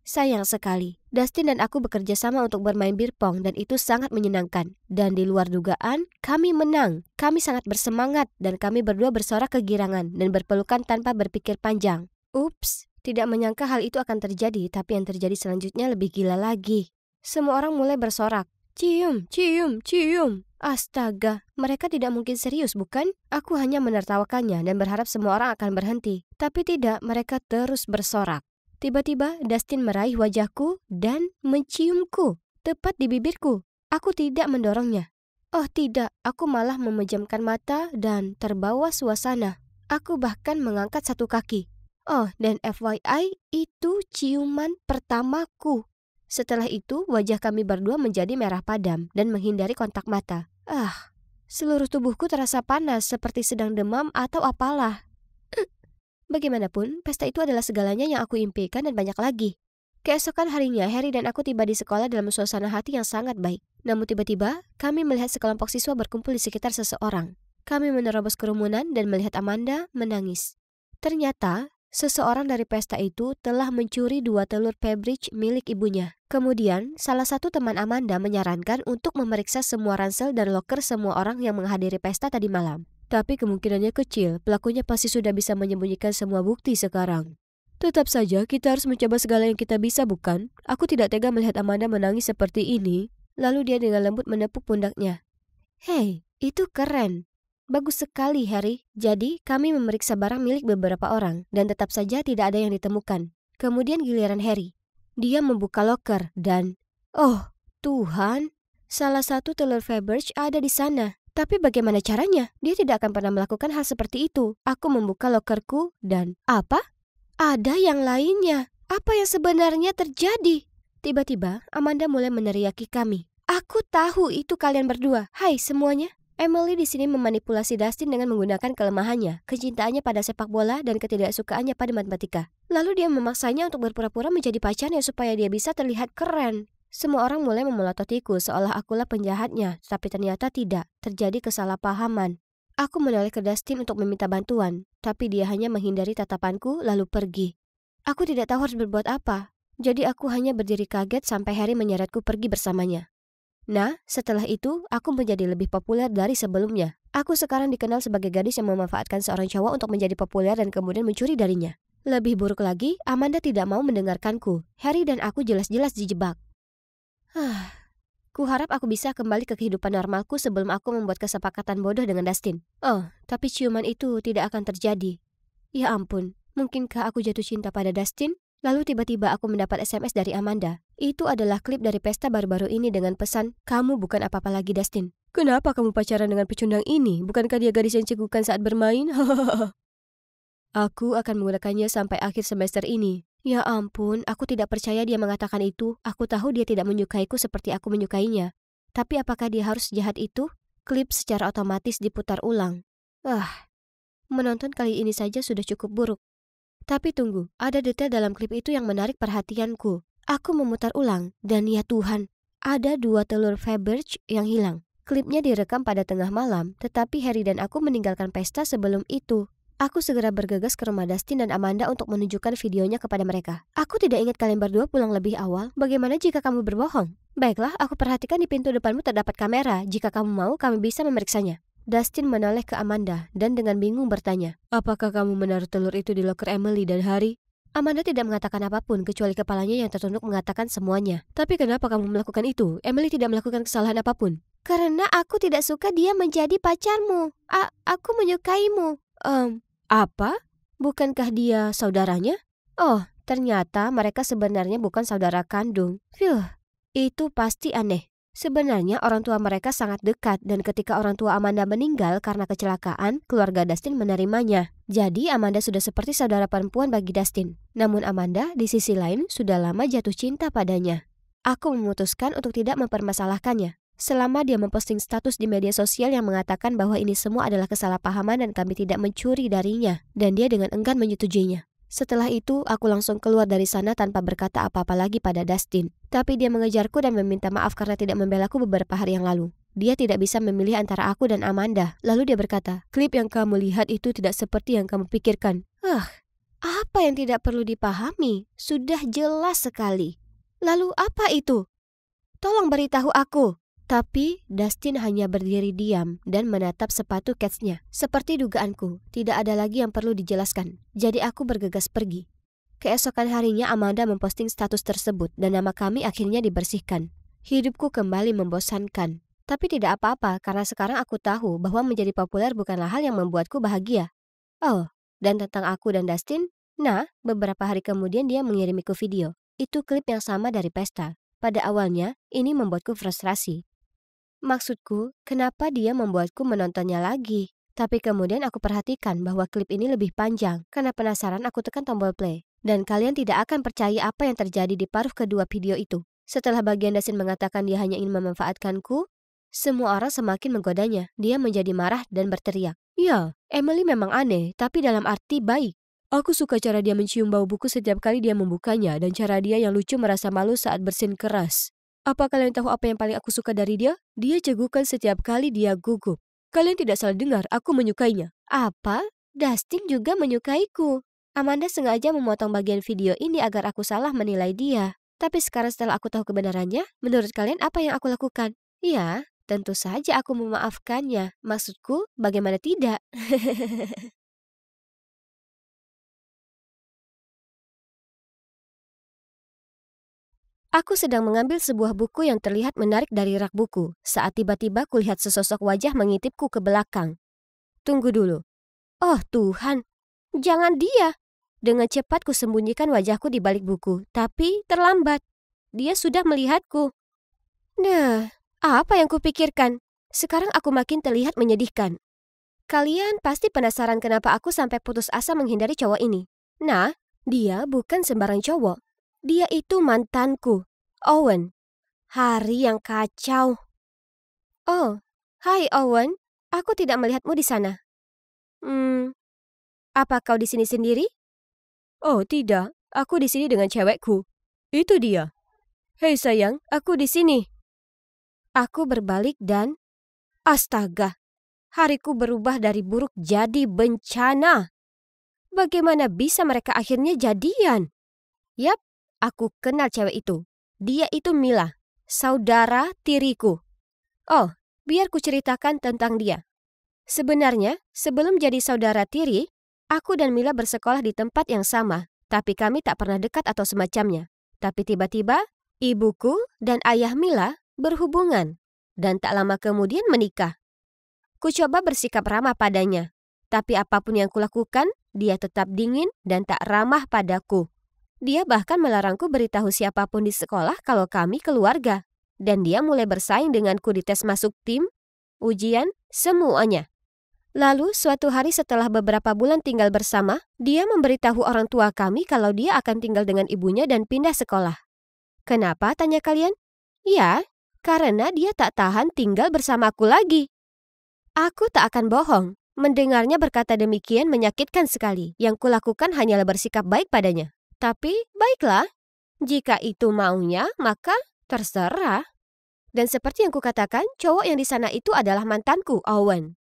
Sayang sekali. Dustin dan aku bekerja sama untuk bermain beer pong dan itu sangat menyenangkan. Dan di luar dugaan, kami menang. Kami sangat bersemangat dan kami berdua bersorak kegirangan dan berpelukan tanpa berpikir panjang. Ups, tidak menyangka hal itu akan terjadi, tapi yang terjadi selanjutnya lebih gila lagi. Semua orang mulai bersorak. Cium, cium, cium. Astaga, mereka tidak mungkin serius, bukan? Aku hanya menertawakannya dan berharap semua orang akan berhenti. Tapi tidak, mereka terus bersorak. Tiba-tiba, Dustin meraih wajahku dan menciumku, tepat di bibirku. Aku tidak mendorongnya. Oh tidak, aku malah memejamkan mata dan terbawa suasana. Aku bahkan mengangkat satu kaki. Oh, dan FYI, itu ciuman pertamaku. Setelah itu, wajah kami berdua menjadi merah padam dan menghindari kontak mata. Seluruh tubuhku terasa panas seperti sedang demam atau apalah. Bagaimanapun, pesta itu adalah segalanya yang aku impikan dan banyak lagi. Keesokan harinya, Harry dan aku tiba di sekolah dalam suasana hati yang sangat baik. Namun tiba-tiba, kami melihat sekelompok siswa berkumpul di sekitar seseorang. Kami menerobos kerumunan dan melihat Amanda menangis. Ternyata, seseorang dari pesta itu telah mencuri 2 telur Pebridge milik ibunya. Kemudian, salah satu teman Amanda menyarankan untuk memeriksa semua ransel dan loker semua orang yang menghadiri pesta tadi malam. Tapi kemungkinannya kecil, pelakunya pasti sudah bisa menyembunyikan semua bukti sekarang. Tetap saja, kita harus mencoba segala yang kita bisa, bukan? Aku tidak tega melihat Amanda menangis seperti ini. Lalu dia dengan lembut menepuk pundaknya. Hei, itu keren. Bagus sekali, Harry. Jadi, kami memeriksa barang milik beberapa orang, dan tetap saja tidak ada yang ditemukan. Kemudian giliran Harry. Dia membuka loker dan... Oh, Tuhan! Salah satu telur Faberge ada di sana. Tapi bagaimana caranya? Dia tidak akan pernah melakukan hal seperti itu. Aku membuka lokerku dan... Apa? Ada yang lainnya. Apa yang sebenarnya terjadi? Tiba-tiba, Amanda mulai meneriaki kami. Aku tahu itu kalian berdua. Hai semuanya. Emily di sini memanipulasi Dustin dengan menggunakan kelemahannya, kecintaannya pada sepak bola dan ketidaksukaannya pada matematika. Lalu dia memaksanya untuk berpura-pura menjadi pacarnya supaya dia bisa terlihat keren. Semua orang mulai memelototiku seolah akulah penjahatnya, tapi ternyata tidak. Terjadi kesalahpahaman. Aku menoleh ke Dustin untuk meminta bantuan, tapi dia hanya menghindari tatapanku lalu pergi. Aku tidak tahu harus berbuat apa, jadi aku hanya berdiri kaget sampai Harry menyeretku pergi bersamanya. Nah, setelah itu, aku menjadi lebih populer dari sebelumnya. Aku sekarang dikenal sebagai gadis yang memanfaatkan seorang cowok untuk menjadi populer dan kemudian mencuri darinya. Lebih buruk lagi, Amanda tidak mau mendengarkanku. Harry dan aku jelas-jelas dijebak. Kuharap aku bisa kembali ke kehidupan normalku sebelum aku membuat kesepakatan bodoh dengan Dustin. Oh, tapi ciuman itu tidak akan terjadi. Ya ampun, mungkinkah aku jatuh cinta pada Dustin? Lalu tiba-tiba aku mendapat SMS dari Amanda. Itu adalah klip dari pesta baru-baru ini dengan pesan, "Kamu bukan apa-apa lagi, Dustin." Kenapa kamu pacaran dengan pecundang ini? Bukankah dia gadis yang cegukan saat bermain? Aku akan menggunakannya sampai akhir semester ini. Ya ampun, aku tidak percaya dia mengatakan itu. Aku tahu dia tidak menyukaiku seperti aku menyukainya. Tapi apakah dia harus jahat itu? Klip secara otomatis diputar ulang. Menonton kali ini saja sudah cukup buruk. Tapi tunggu, ada detail dalam klip itu yang menarik perhatianku. Aku memutar ulang, dan ya Tuhan, ada 2 telur Faberge yang hilang. Klipnya direkam pada tengah malam, tetapi Harry dan aku meninggalkan pesta sebelum itu. Aku segera bergegas ke rumah Dustin dan Amanda untuk menunjukkan videonya kepada mereka. Aku tidak ingat kalian berdua pulang lebih awal. Bagaimana jika kamu berbohong? Baiklah, aku perhatikan di pintu depanmu terdapat kamera. Jika kamu mau, kami bisa memeriksanya. Dustin menoleh ke Amanda dan dengan bingung bertanya, apakah kamu menaruh telur itu di loker Emily dan Harry? Amanda tidak mengatakan apapun kecuali kepalanya yang tertunduk mengatakan semuanya. Tapi kenapa kamu melakukan itu? Emily tidak melakukan kesalahan apapun. Karena aku tidak suka dia menjadi pacarmu. Aku menyukaimu. Apa? Bukankah dia saudaranya? Oh, ternyata mereka sebenarnya bukan saudara kandung. Itu pasti aneh. Sebenarnya orang tua mereka sangat dekat dan ketika orang tua Amanda meninggal karena kecelakaan, keluarga Dustin menerimanya. Jadi Amanda sudah seperti saudara perempuan bagi Dustin. Namun Amanda di sisi lain sudah lama jatuh cinta padanya. Aku memutuskan untuk tidak mempermasalahkannya. Selama dia memposting status di media sosial yang mengatakan bahwa ini semua adalah kesalahpahaman dan kami tidak mencuri darinya, dan dia dengan enggan menyetujuinya. Setelah itu, aku langsung keluar dari sana tanpa berkata apa-apa lagi pada Dustin. Tapi dia mengejarku dan meminta maaf karena tidak membelaku beberapa hari yang lalu. Dia tidak bisa memilih antara aku dan Amanda. Lalu dia berkata, klip yang kamu lihat itu tidak seperti yang kamu pikirkan. Apa yang tidak perlu dipahami? Sudah jelas sekali. Lalu apa itu? Tolong beritahu aku. Tapi Dustin hanya berdiri diam dan menatap sepatu Cats-nya. Seperti dugaanku, tidak ada lagi yang perlu dijelaskan. Jadi aku bergegas pergi. Keesokan harinya Amanda memposting status tersebut dan nama kami akhirnya dibersihkan. Hidupku kembali membosankan. Tapi tidak apa-apa karena sekarang aku tahu bahwa menjadi populer bukanlah hal yang membuatku bahagia. Oh, dan tentang aku dan Dustin? Nah, beberapa hari kemudian dia mengirimiku video. Itu klip yang sama dari pesta. Pada awalnya, ini membuatku frustrasi. Maksudku, kenapa dia membuatku menontonnya lagi? Tapi kemudian aku perhatikan bahwa klip ini lebih panjang. Karena penasaran aku tekan tombol play. Dan kalian tidak akan percaya apa yang terjadi di paruh kedua video itu. Setelah bagian Dustin mengatakan dia hanya ingin memanfaatkanku, semua orang semakin menggodanya. Dia menjadi marah dan berteriak. Ya, Emily memang aneh, tapi dalam arti baik. Aku suka cara dia mencium bau buku setiap kali dia membukanya dan cara dia yang lucu merasa malu saat bersin keras. Apa kalian tahu apa yang paling aku suka dari dia? Dia cegukan setiap kali dia gugup. Kalian tidak salah dengar, aku menyukainya. Apa? Dustin juga menyukaiku. Amanda sengaja memotong bagian video ini agar aku salah menilai dia. Tapi sekarang setelah aku tahu kebenarannya, menurut kalian apa yang aku lakukan? Ya, tentu saja aku memaafkannya. Maksudku, bagaimana tidak? Aku sedang mengambil sebuah buku yang terlihat menarik dari rak buku, saat tiba-tiba kulihat sesosok wajah mengintipku ke belakang. Tunggu dulu. Oh Tuhan, jangan dia! Dengan cepat kusembunyikan wajahku di balik buku, tapi terlambat. Dia sudah melihatku. Nah, apa yang kupikirkan? Sekarang aku makin terlihat menyedihkan. Kalian pasti penasaran kenapa aku sampai putus asa menghindari cowok ini. Nah, dia bukan sembarang cowok. Dia itu mantanku, Owen. Hari yang kacau. Oh, hai Owen. Aku tidak melihatmu di sana. Apa kau di sini sendiri? Oh, tidak. Aku di sini dengan cewekku. Itu dia. Hei sayang, aku di sini. Aku berbalik dan... Astaga, hariku berubah dari buruk jadi bencana. Bagaimana bisa mereka akhirnya jadian? Yap, aku kenal cewek itu. Dia itu Mila, saudara tiriku. Oh, biar ku ceritakan tentang dia. Sebenarnya, sebelum jadi saudara tiri, aku dan Mila bersekolah di tempat yang sama, tapi kami tak pernah dekat atau semacamnya. Tapi tiba-tiba, ibuku dan ayah Mila berhubungan, dan tak lama kemudian menikah. Ku coba bersikap ramah padanya, tapi apapun yang kulakukan, dia tetap dingin dan tak ramah padaku. Dia bahkan melarangku beritahu siapapun di sekolah kalau kami keluarga. Dan dia mulai bersaing denganku di tes masuk tim, ujian, semuanya. Lalu suatu hari setelah beberapa bulan tinggal bersama, dia memberitahu orang tua kami kalau dia akan tinggal dengan ibunya dan pindah sekolah. Kenapa, tanya kalian? Ya, karena dia tak tahan tinggal bersamaku lagi. Aku tak akan bohong. Mendengarnya berkata demikian menyakitkan sekali. Yang kulakukan hanyalah bersikap baik padanya. Tapi, baiklah. Jika itu maunya, maka terserah. Dan seperti yang kukatakan, cowok yang di sana itu adalah mantanku, Owen.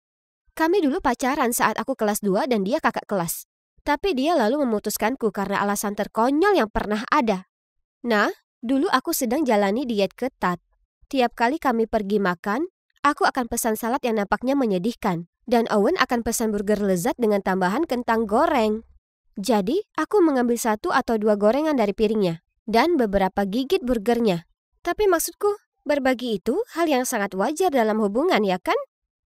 Kami dulu pacaran saat aku kelas 2 dan dia kakak kelas. Tapi dia lalu memutuskanku karena alasan terkonyol yang pernah ada. Nah, dulu aku sedang jalani diet ketat. Tiap kali kami pergi makan, aku akan pesan salad yang nampaknya menyedihkan. Dan Owen akan pesan burger lezat dengan tambahan kentang goreng. Jadi, aku mengambil 1 atau 2 gorengan dari piringnya. Dan beberapa gigit burgernya. Tapi maksudku, berbagi itu hal yang sangat wajar dalam hubungan, ya kan?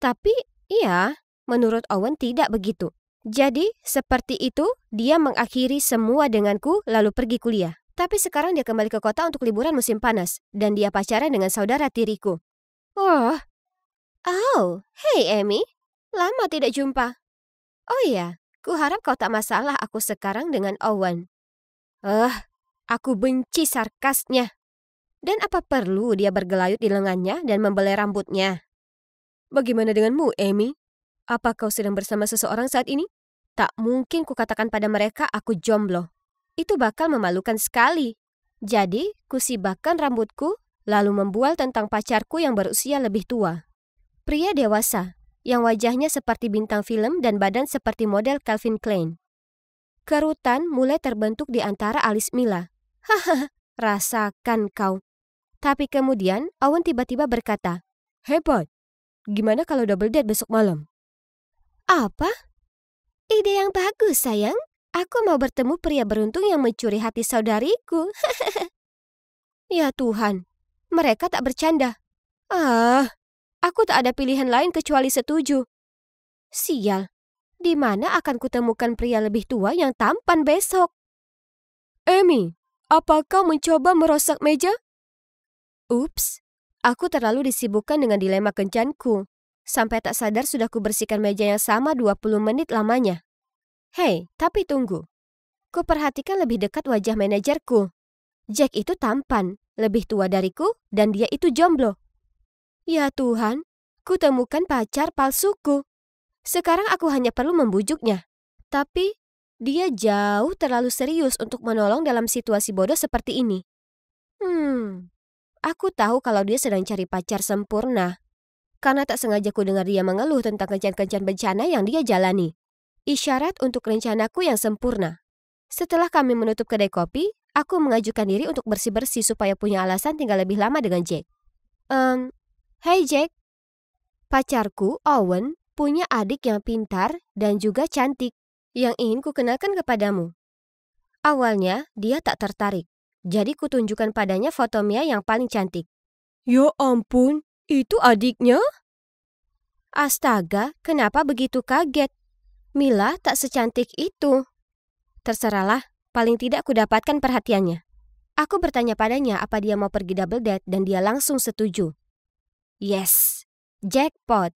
Tapi, iya, menurut Owen tidak begitu. Jadi, seperti itu, dia mengakhiri semua denganku lalu pergi kuliah. Tapi sekarang dia kembali ke kota untuk liburan musim panas. Dan dia pacaran dengan saudara tiriku. Oh, hey Amy, lama tidak jumpa. Oh iya, kuharap kau tak masalah aku sekarang dengan Owen. Aku benci sarkasnya. Dan apa perlu dia bergelayut di lengannya dan membelai rambutnya? Bagaimana denganmu, Amy? Apa kau sedang bersama seseorang saat ini? Tak mungkin kukatakan pada mereka aku jomblo. Itu bakal memalukan sekali. Jadi, kusibakkan rambutku, lalu membual tentang pacarku yang berusia lebih tua. Pria dewasa, yang wajahnya seperti bintang film dan badan seperti model Calvin Klein. Kerutan mulai terbentuk di antara alis Mila. Hahaha, rasakan kau. Tapi kemudian Owen tiba-tiba berkata, "Hebat, gimana kalau double date besok malam?" "Apa? Ide yang bagus, sayang. Aku mau bertemu pria beruntung yang mencuri hati saudariku." Ya Tuhan, mereka tak bercanda. Aku tak ada pilihan lain kecuali setuju. Sial, di mana akan kutemukan pria lebih tua yang tampan besok? Amy, apa kau mencoba merosak meja? Ups, aku terlalu disibukkan dengan dilema kencanku. Sampai tak sadar sudah kubersihkan meja yang sama 20 menit lamanya. Hei, tapi tunggu. Kuperhatikan lebih dekat wajah manajerku. Jack itu tampan, lebih tua dariku, dan dia itu jomblo. Ya Tuhan, kutemukan pacar palsuku. Sekarang aku hanya perlu membujuknya. Tapi, dia jauh terlalu serius untuk menolong dalam situasi bodoh seperti ini. Aku tahu kalau dia sedang cari pacar sempurna. Karena tak sengaja ku dengar dia mengeluh tentang kencan-kencan bencana yang dia jalani. Isyarat untuk rencanaku yang sempurna. Setelah kami menutup kedai kopi, aku mengajukan diri untuk bersih-bersih supaya punya alasan tinggal lebih lama dengan Jack. Hey Jack, pacarku, Owen, punya adik yang pintar dan juga cantik yang ingin kukenalkan kepadamu. Awalnya, dia tak tertarik. Jadi kutunjukkan padanya foto Mia yang paling cantik. Ya ampun, itu adiknya? Astaga, kenapa begitu kaget? Mila tak secantik itu. Terserahlah, paling tidak kudapatkan perhatiannya. Aku bertanya padanya apa dia mau pergi double date dan dia langsung setuju. Yes, jackpot.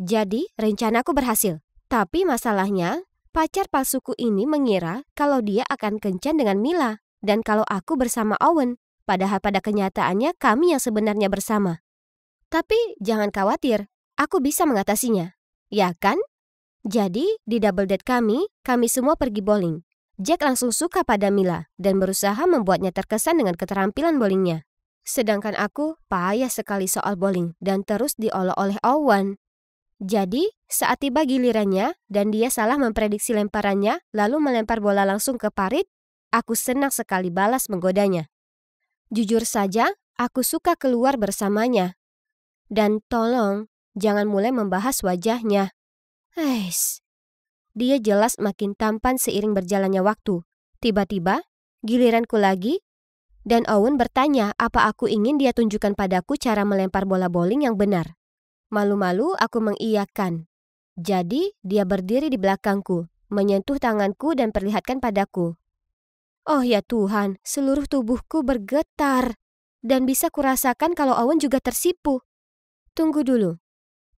Jadi, rencanaku berhasil. Tapi masalahnya, pacar palsuku ini mengira kalau dia akan kencan dengan Mila dan kalau aku bersama Owen, padahal pada kenyataannya kami yang sebenarnya bersama. Tapi jangan khawatir, aku bisa mengatasinya. Ya kan? Jadi, di double date kami semua pergi bowling. Jack langsung suka pada Mila dan berusaha membuatnya terkesan dengan keterampilan bowlingnya. Sedangkan aku payah sekali soal bowling dan terus diolok oleh Owen. Jadi, saat tiba gilirannya dan dia salah memprediksi lemparannya lalu melempar bola langsung ke parit, aku senang sekali balas menggodanya. Jujur saja, aku suka keluar bersamanya. Dan tolong, jangan mulai membahas wajahnya. Dia jelas makin tampan seiring berjalannya waktu. Tiba-tiba, giliranku lagi, dan Owen bertanya apa aku ingin dia tunjukkan padaku cara melempar bola bowling yang benar. Malu-malu aku mengiyakan. Jadi, dia berdiri di belakangku, menyentuh tanganku dan perlihatkan padaku. Oh ya Tuhan, seluruh tubuhku bergetar. Dan bisa kurasakan kalau Owen juga tersipu. Tunggu dulu,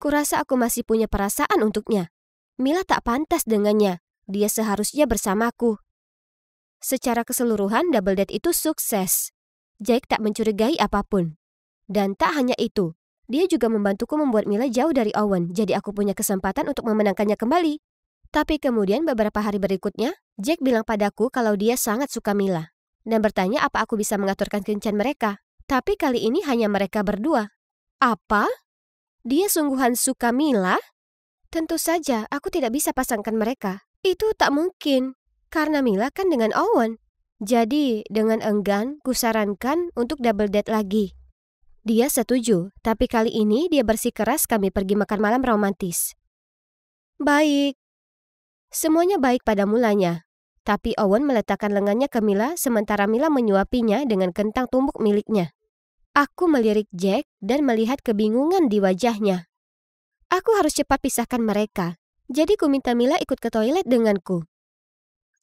kurasa aku masih punya perasaan untuknya. Mila tak pantas dengannya, dia seharusnya bersamaku. Secara keseluruhan, double date itu sukses. Jack tak mencurigai apapun. Dan tak hanya itu, dia juga membantuku membuat Mila jauh dari Owen, jadi aku punya kesempatan untuk memenangkannya kembali. Tapi kemudian beberapa hari berikutnya, Jack bilang padaku kalau dia sangat suka Mila, dan bertanya apa aku bisa mengaturkan kencan mereka. Tapi kali ini hanya mereka berdua. Apa? Dia sungguhan suka Mila? Tentu saja, aku tidak bisa pasangkan mereka. Itu tak mungkin. Karena Mila kan dengan Owen. Jadi, dengan enggan, kusarankan untuk double date lagi. Dia setuju, tapi kali ini dia bersikeras kami pergi makan malam romantis. Baik. Semuanya baik pada mulanya. Tapi Owen meletakkan lengannya ke Mila sementara Mila menyuapinya dengan kentang tumbuk miliknya. Aku melirik Jack dan melihat kebingungan di wajahnya. Aku harus cepat pisahkan mereka. Jadi ku minta Mila ikut ke toilet denganku.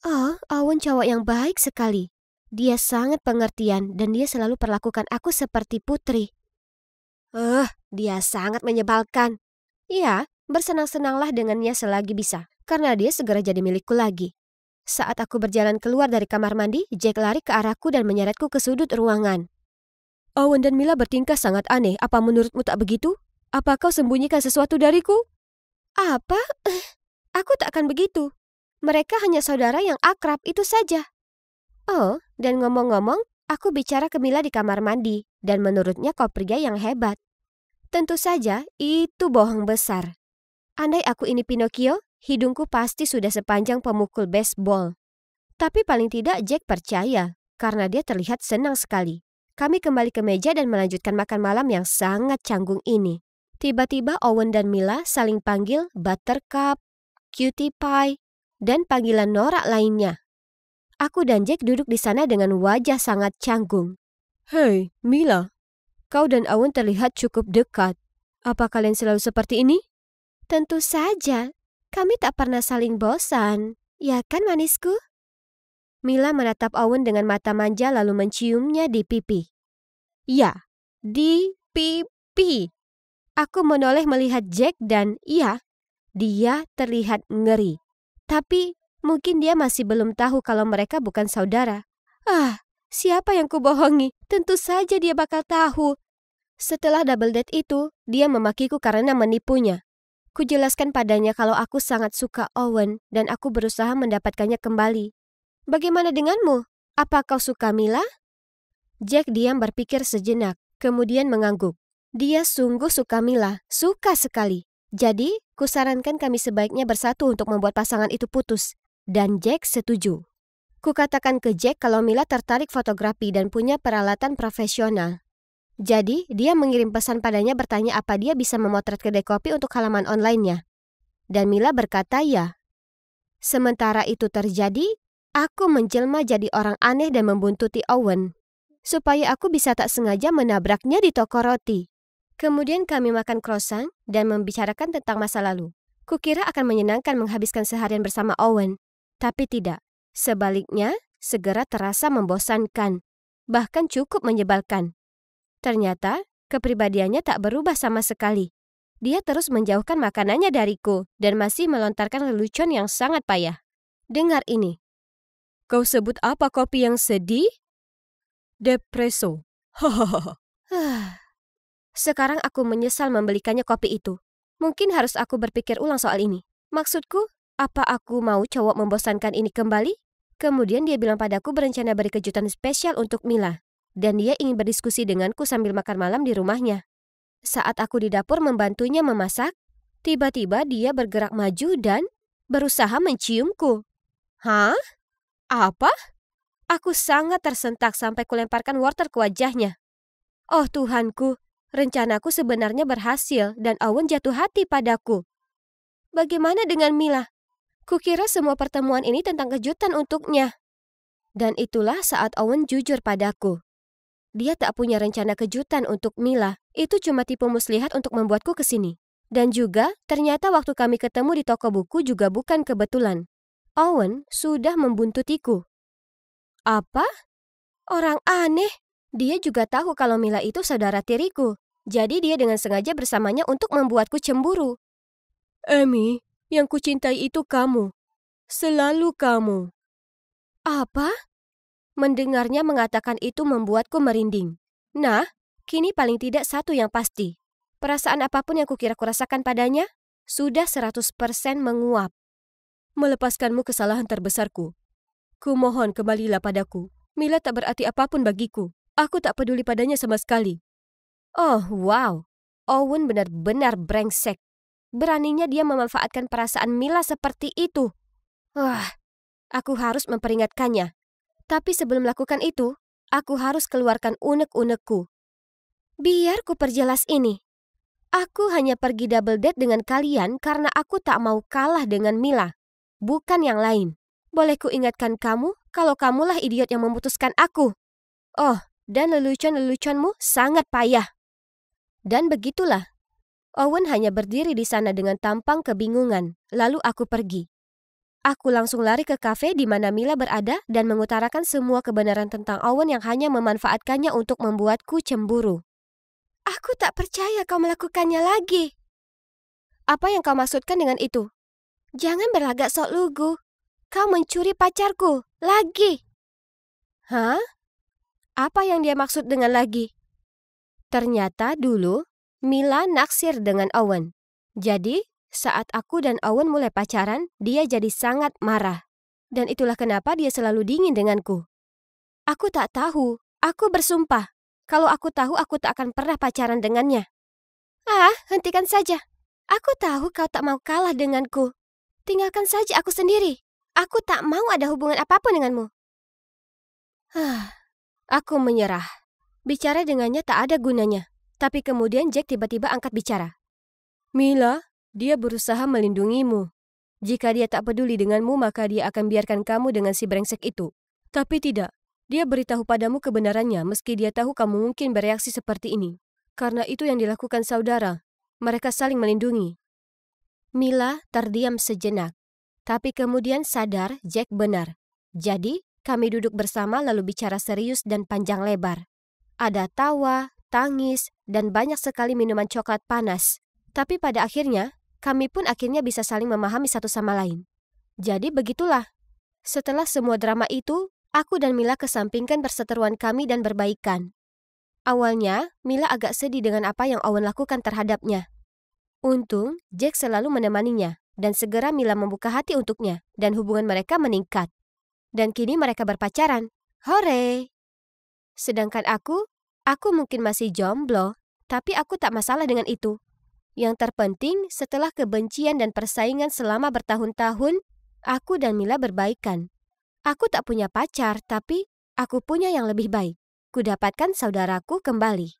Oh, Owen cowok yang baik sekali. Dia sangat pengertian dan dia selalu perlakukan aku seperti putri. Dia sangat menyebalkan. Ya, bersenang-senanglah dengannya selagi bisa, karena dia segera jadi milikku lagi. Saat aku berjalan keluar dari kamar mandi, Jack lari ke arahku dan menyeretku ke sudut ruangan. Owen dan Mila bertingkah sangat aneh, apa menurutmu tak begitu? Apa kau sembunyikan sesuatu dariku? Apa? Aku tak akan begitu. Mereka hanya saudara yang akrab, itu saja. Oh, dan ngomong-ngomong, aku bicara ke Mila di kamar mandi, dan menurutnya kau pria yang hebat. Tentu saja, itu bohong besar. Andai aku ini Pinocchio, hidungku pasti sudah sepanjang pemukul baseball. Tapi paling tidak Jack percaya, karena dia terlihat senang sekali. Kami kembali ke meja dan melanjutkan makan malam yang sangat canggung ini. Tiba-tiba Owen dan Mila saling panggil Buttercup, Cutie Pie, dan panggilan norak lainnya. Aku dan Jack duduk di sana dengan wajah sangat canggung. Hei, Mila, kau dan Owen terlihat cukup dekat. Apa kalian selalu seperti ini? Tentu saja, kami tak pernah saling bosan. Ya kan manisku? Mila menatap Owen dengan mata manja lalu menciumnya di pipi. Ya, di pipi. Aku menoleh melihat Jack dan iya, dia terlihat ngeri. Tapi mungkin dia masih belum tahu kalau mereka bukan saudara. Siapa yang kubohongi? Tentu saja dia bakal tahu. Setelah double date itu, dia memakiku karena menipunya. Kujelaskan padanya kalau aku sangat suka Owen dan aku berusaha mendapatkannya kembali. Bagaimana denganmu? Apa kau suka Mila? Jack diam berpikir sejenak, kemudian mengangguk. Dia sungguh suka Mila, suka sekali. Jadi, kusarankan kami sebaiknya bersatu untuk membuat pasangan itu putus. Dan Jack setuju. Kukatakan ke Jack kalau Mila tertarik fotografi dan punya peralatan profesional. Jadi, dia mengirim pesan padanya bertanya apa dia bisa memotret kedai kopi untuk halaman online-nya. Dan Mila berkata ya. Sementara itu terjadi, aku menjelma jadi orang aneh dan membuntuti Owen. Supaya aku bisa tak sengaja menabraknya di toko roti. Kemudian kami makan croissant dan membicarakan tentang masa lalu. Kukira akan menyenangkan menghabiskan seharian bersama Owen. Tapi tidak. Sebaliknya, segera terasa membosankan. Bahkan cukup menyebalkan. Ternyata, kepribadiannya tak berubah sama sekali. Dia terus menjauhkan makanannya dariku dan masih melontarkan lelucon yang sangat payah. Dengar ini. Kau sebut apa kopi yang sedih? Depresso. Sekarang aku menyesal membelikannya kopi itu. Mungkin harus aku berpikir ulang soal ini. Maksudku, apa aku mau cowok membosankan ini kembali? Kemudian dia bilang padaku berencana beri kejutan spesial untuk Mila. Dan dia ingin berdiskusi denganku sambil makan malam di rumahnya. Saat aku di dapur membantunya memasak, tiba-tiba dia bergerak maju dan berusaha menciumku. Hah? Apa? Aku sangat tersentak sampai kulemparkan wortel ke wajahnya. Oh Tuhanku, rencanaku sebenarnya berhasil dan Owen jatuh hati padaku. Bagaimana dengan Mila? Kukira semua pertemuan ini tentang kejutan untuknya. Dan itulah saat Owen jujur padaku. Dia tak punya rencana kejutan untuk Mila. Itu cuma tipu muslihat untuk membuatku kesini. Dan juga, ternyata waktu kami ketemu di toko buku juga bukan kebetulan. Owen sudah membuntutiku. Apa? Orang aneh. Dia juga tahu kalau Mila itu saudara tiriku. Jadi dia dengan sengaja bersamanya untuk membuatku cemburu. Amy, yang kucintai itu kamu. Selalu kamu. Apa? Mendengarnya mengatakan itu membuatku merinding. Nah, kini paling tidak satu yang pasti. Perasaan apapun yang kukira kurasakan padanya, sudah 100% menguap. Melepaskanmu kesalahan terbesarku. Kumohon kembalilah padaku. Mila tak berarti apapun bagiku. Aku tak peduli padanya sama sekali. Oh, wow. Owen benar-benar brengsek. Beraninya dia memanfaatkan perasaan Mila seperti itu. Wah, aku harus memperingatkannya. Tapi sebelum melakukan itu, aku harus keluarkan unek-unekku. Biar ku perjelas ini. Aku hanya pergi double date dengan kalian karena aku tak mau kalah dengan Mila. Bukan yang lain. Boleh ku ingatkan kamu kalau kamulah idiot yang memutuskan aku. Oh, dan lelucon-leluconmu sangat payah. Dan begitulah. Owen hanya berdiri di sana dengan tampang kebingungan. Lalu aku pergi. Aku langsung lari ke kafe di mana Mila berada dan mengutarakan semua kebenaran tentang Owen yang hanya memanfaatkannya untuk membuatku cemburu. Aku tak percaya kau melakukannya lagi. Apa yang kau maksudkan dengan itu? Jangan berlagak sok lugu. Kau mencuri pacarku. Lagi. Hah? Apa yang dia maksud dengan lagi? Ternyata dulu Mila naksir dengan Owen. Jadi, saat aku dan Owen mulai pacaran, dia jadi sangat marah. Dan itulah kenapa dia selalu dingin denganku. Aku tak tahu. Aku bersumpah. Kalau aku tahu, aku tak akan pernah pacaran dengannya. Hentikan saja. Aku tahu kau tak mau kalah denganku. Tinggalkan saja aku sendiri. Aku tak mau ada hubungan apapun denganmu. Aku menyerah. Bicara dengannya tak ada gunanya. Tapi kemudian Jack tiba-tiba angkat bicara. Mila, dia berusaha melindungimu. Jika dia tak peduli denganmu, maka dia akan biarkan kamu dengan si brengsek itu. Tapi tidak. Dia beritahu padamu kebenarannya meski dia tahu kamu mungkin bereaksi seperti ini. Karena itu yang dilakukan saudara. Mereka saling melindungi. Mila terdiam sejenak. Tapi kemudian sadar Jack benar. Jadi, kami duduk bersama lalu bicara serius dan panjang lebar. Ada tawa, tangis, dan banyak sekali minuman coklat panas. Tapi pada akhirnya, kami pun akhirnya bisa saling memahami satu sama lain. Jadi begitulah. Setelah semua drama itu, aku dan Mila kesampingkan perseteruan kami dan berbaikan. Awalnya, Mila agak sedih dengan apa yang Owen lakukan terhadapnya. Untung, Jack selalu menemaninya, dan segera Mila membuka hati untuknya, dan hubungan mereka meningkat. Dan kini mereka berpacaran. Hore! Sedangkan aku mungkin masih jomblo, tapi aku tak masalah dengan itu. Yang terpenting, setelah kebencian dan persaingan selama bertahun-tahun, aku dan Mila berbaikan. Aku tak punya pacar, tapi aku punya yang lebih baik. Kudapatkan saudaraku kembali.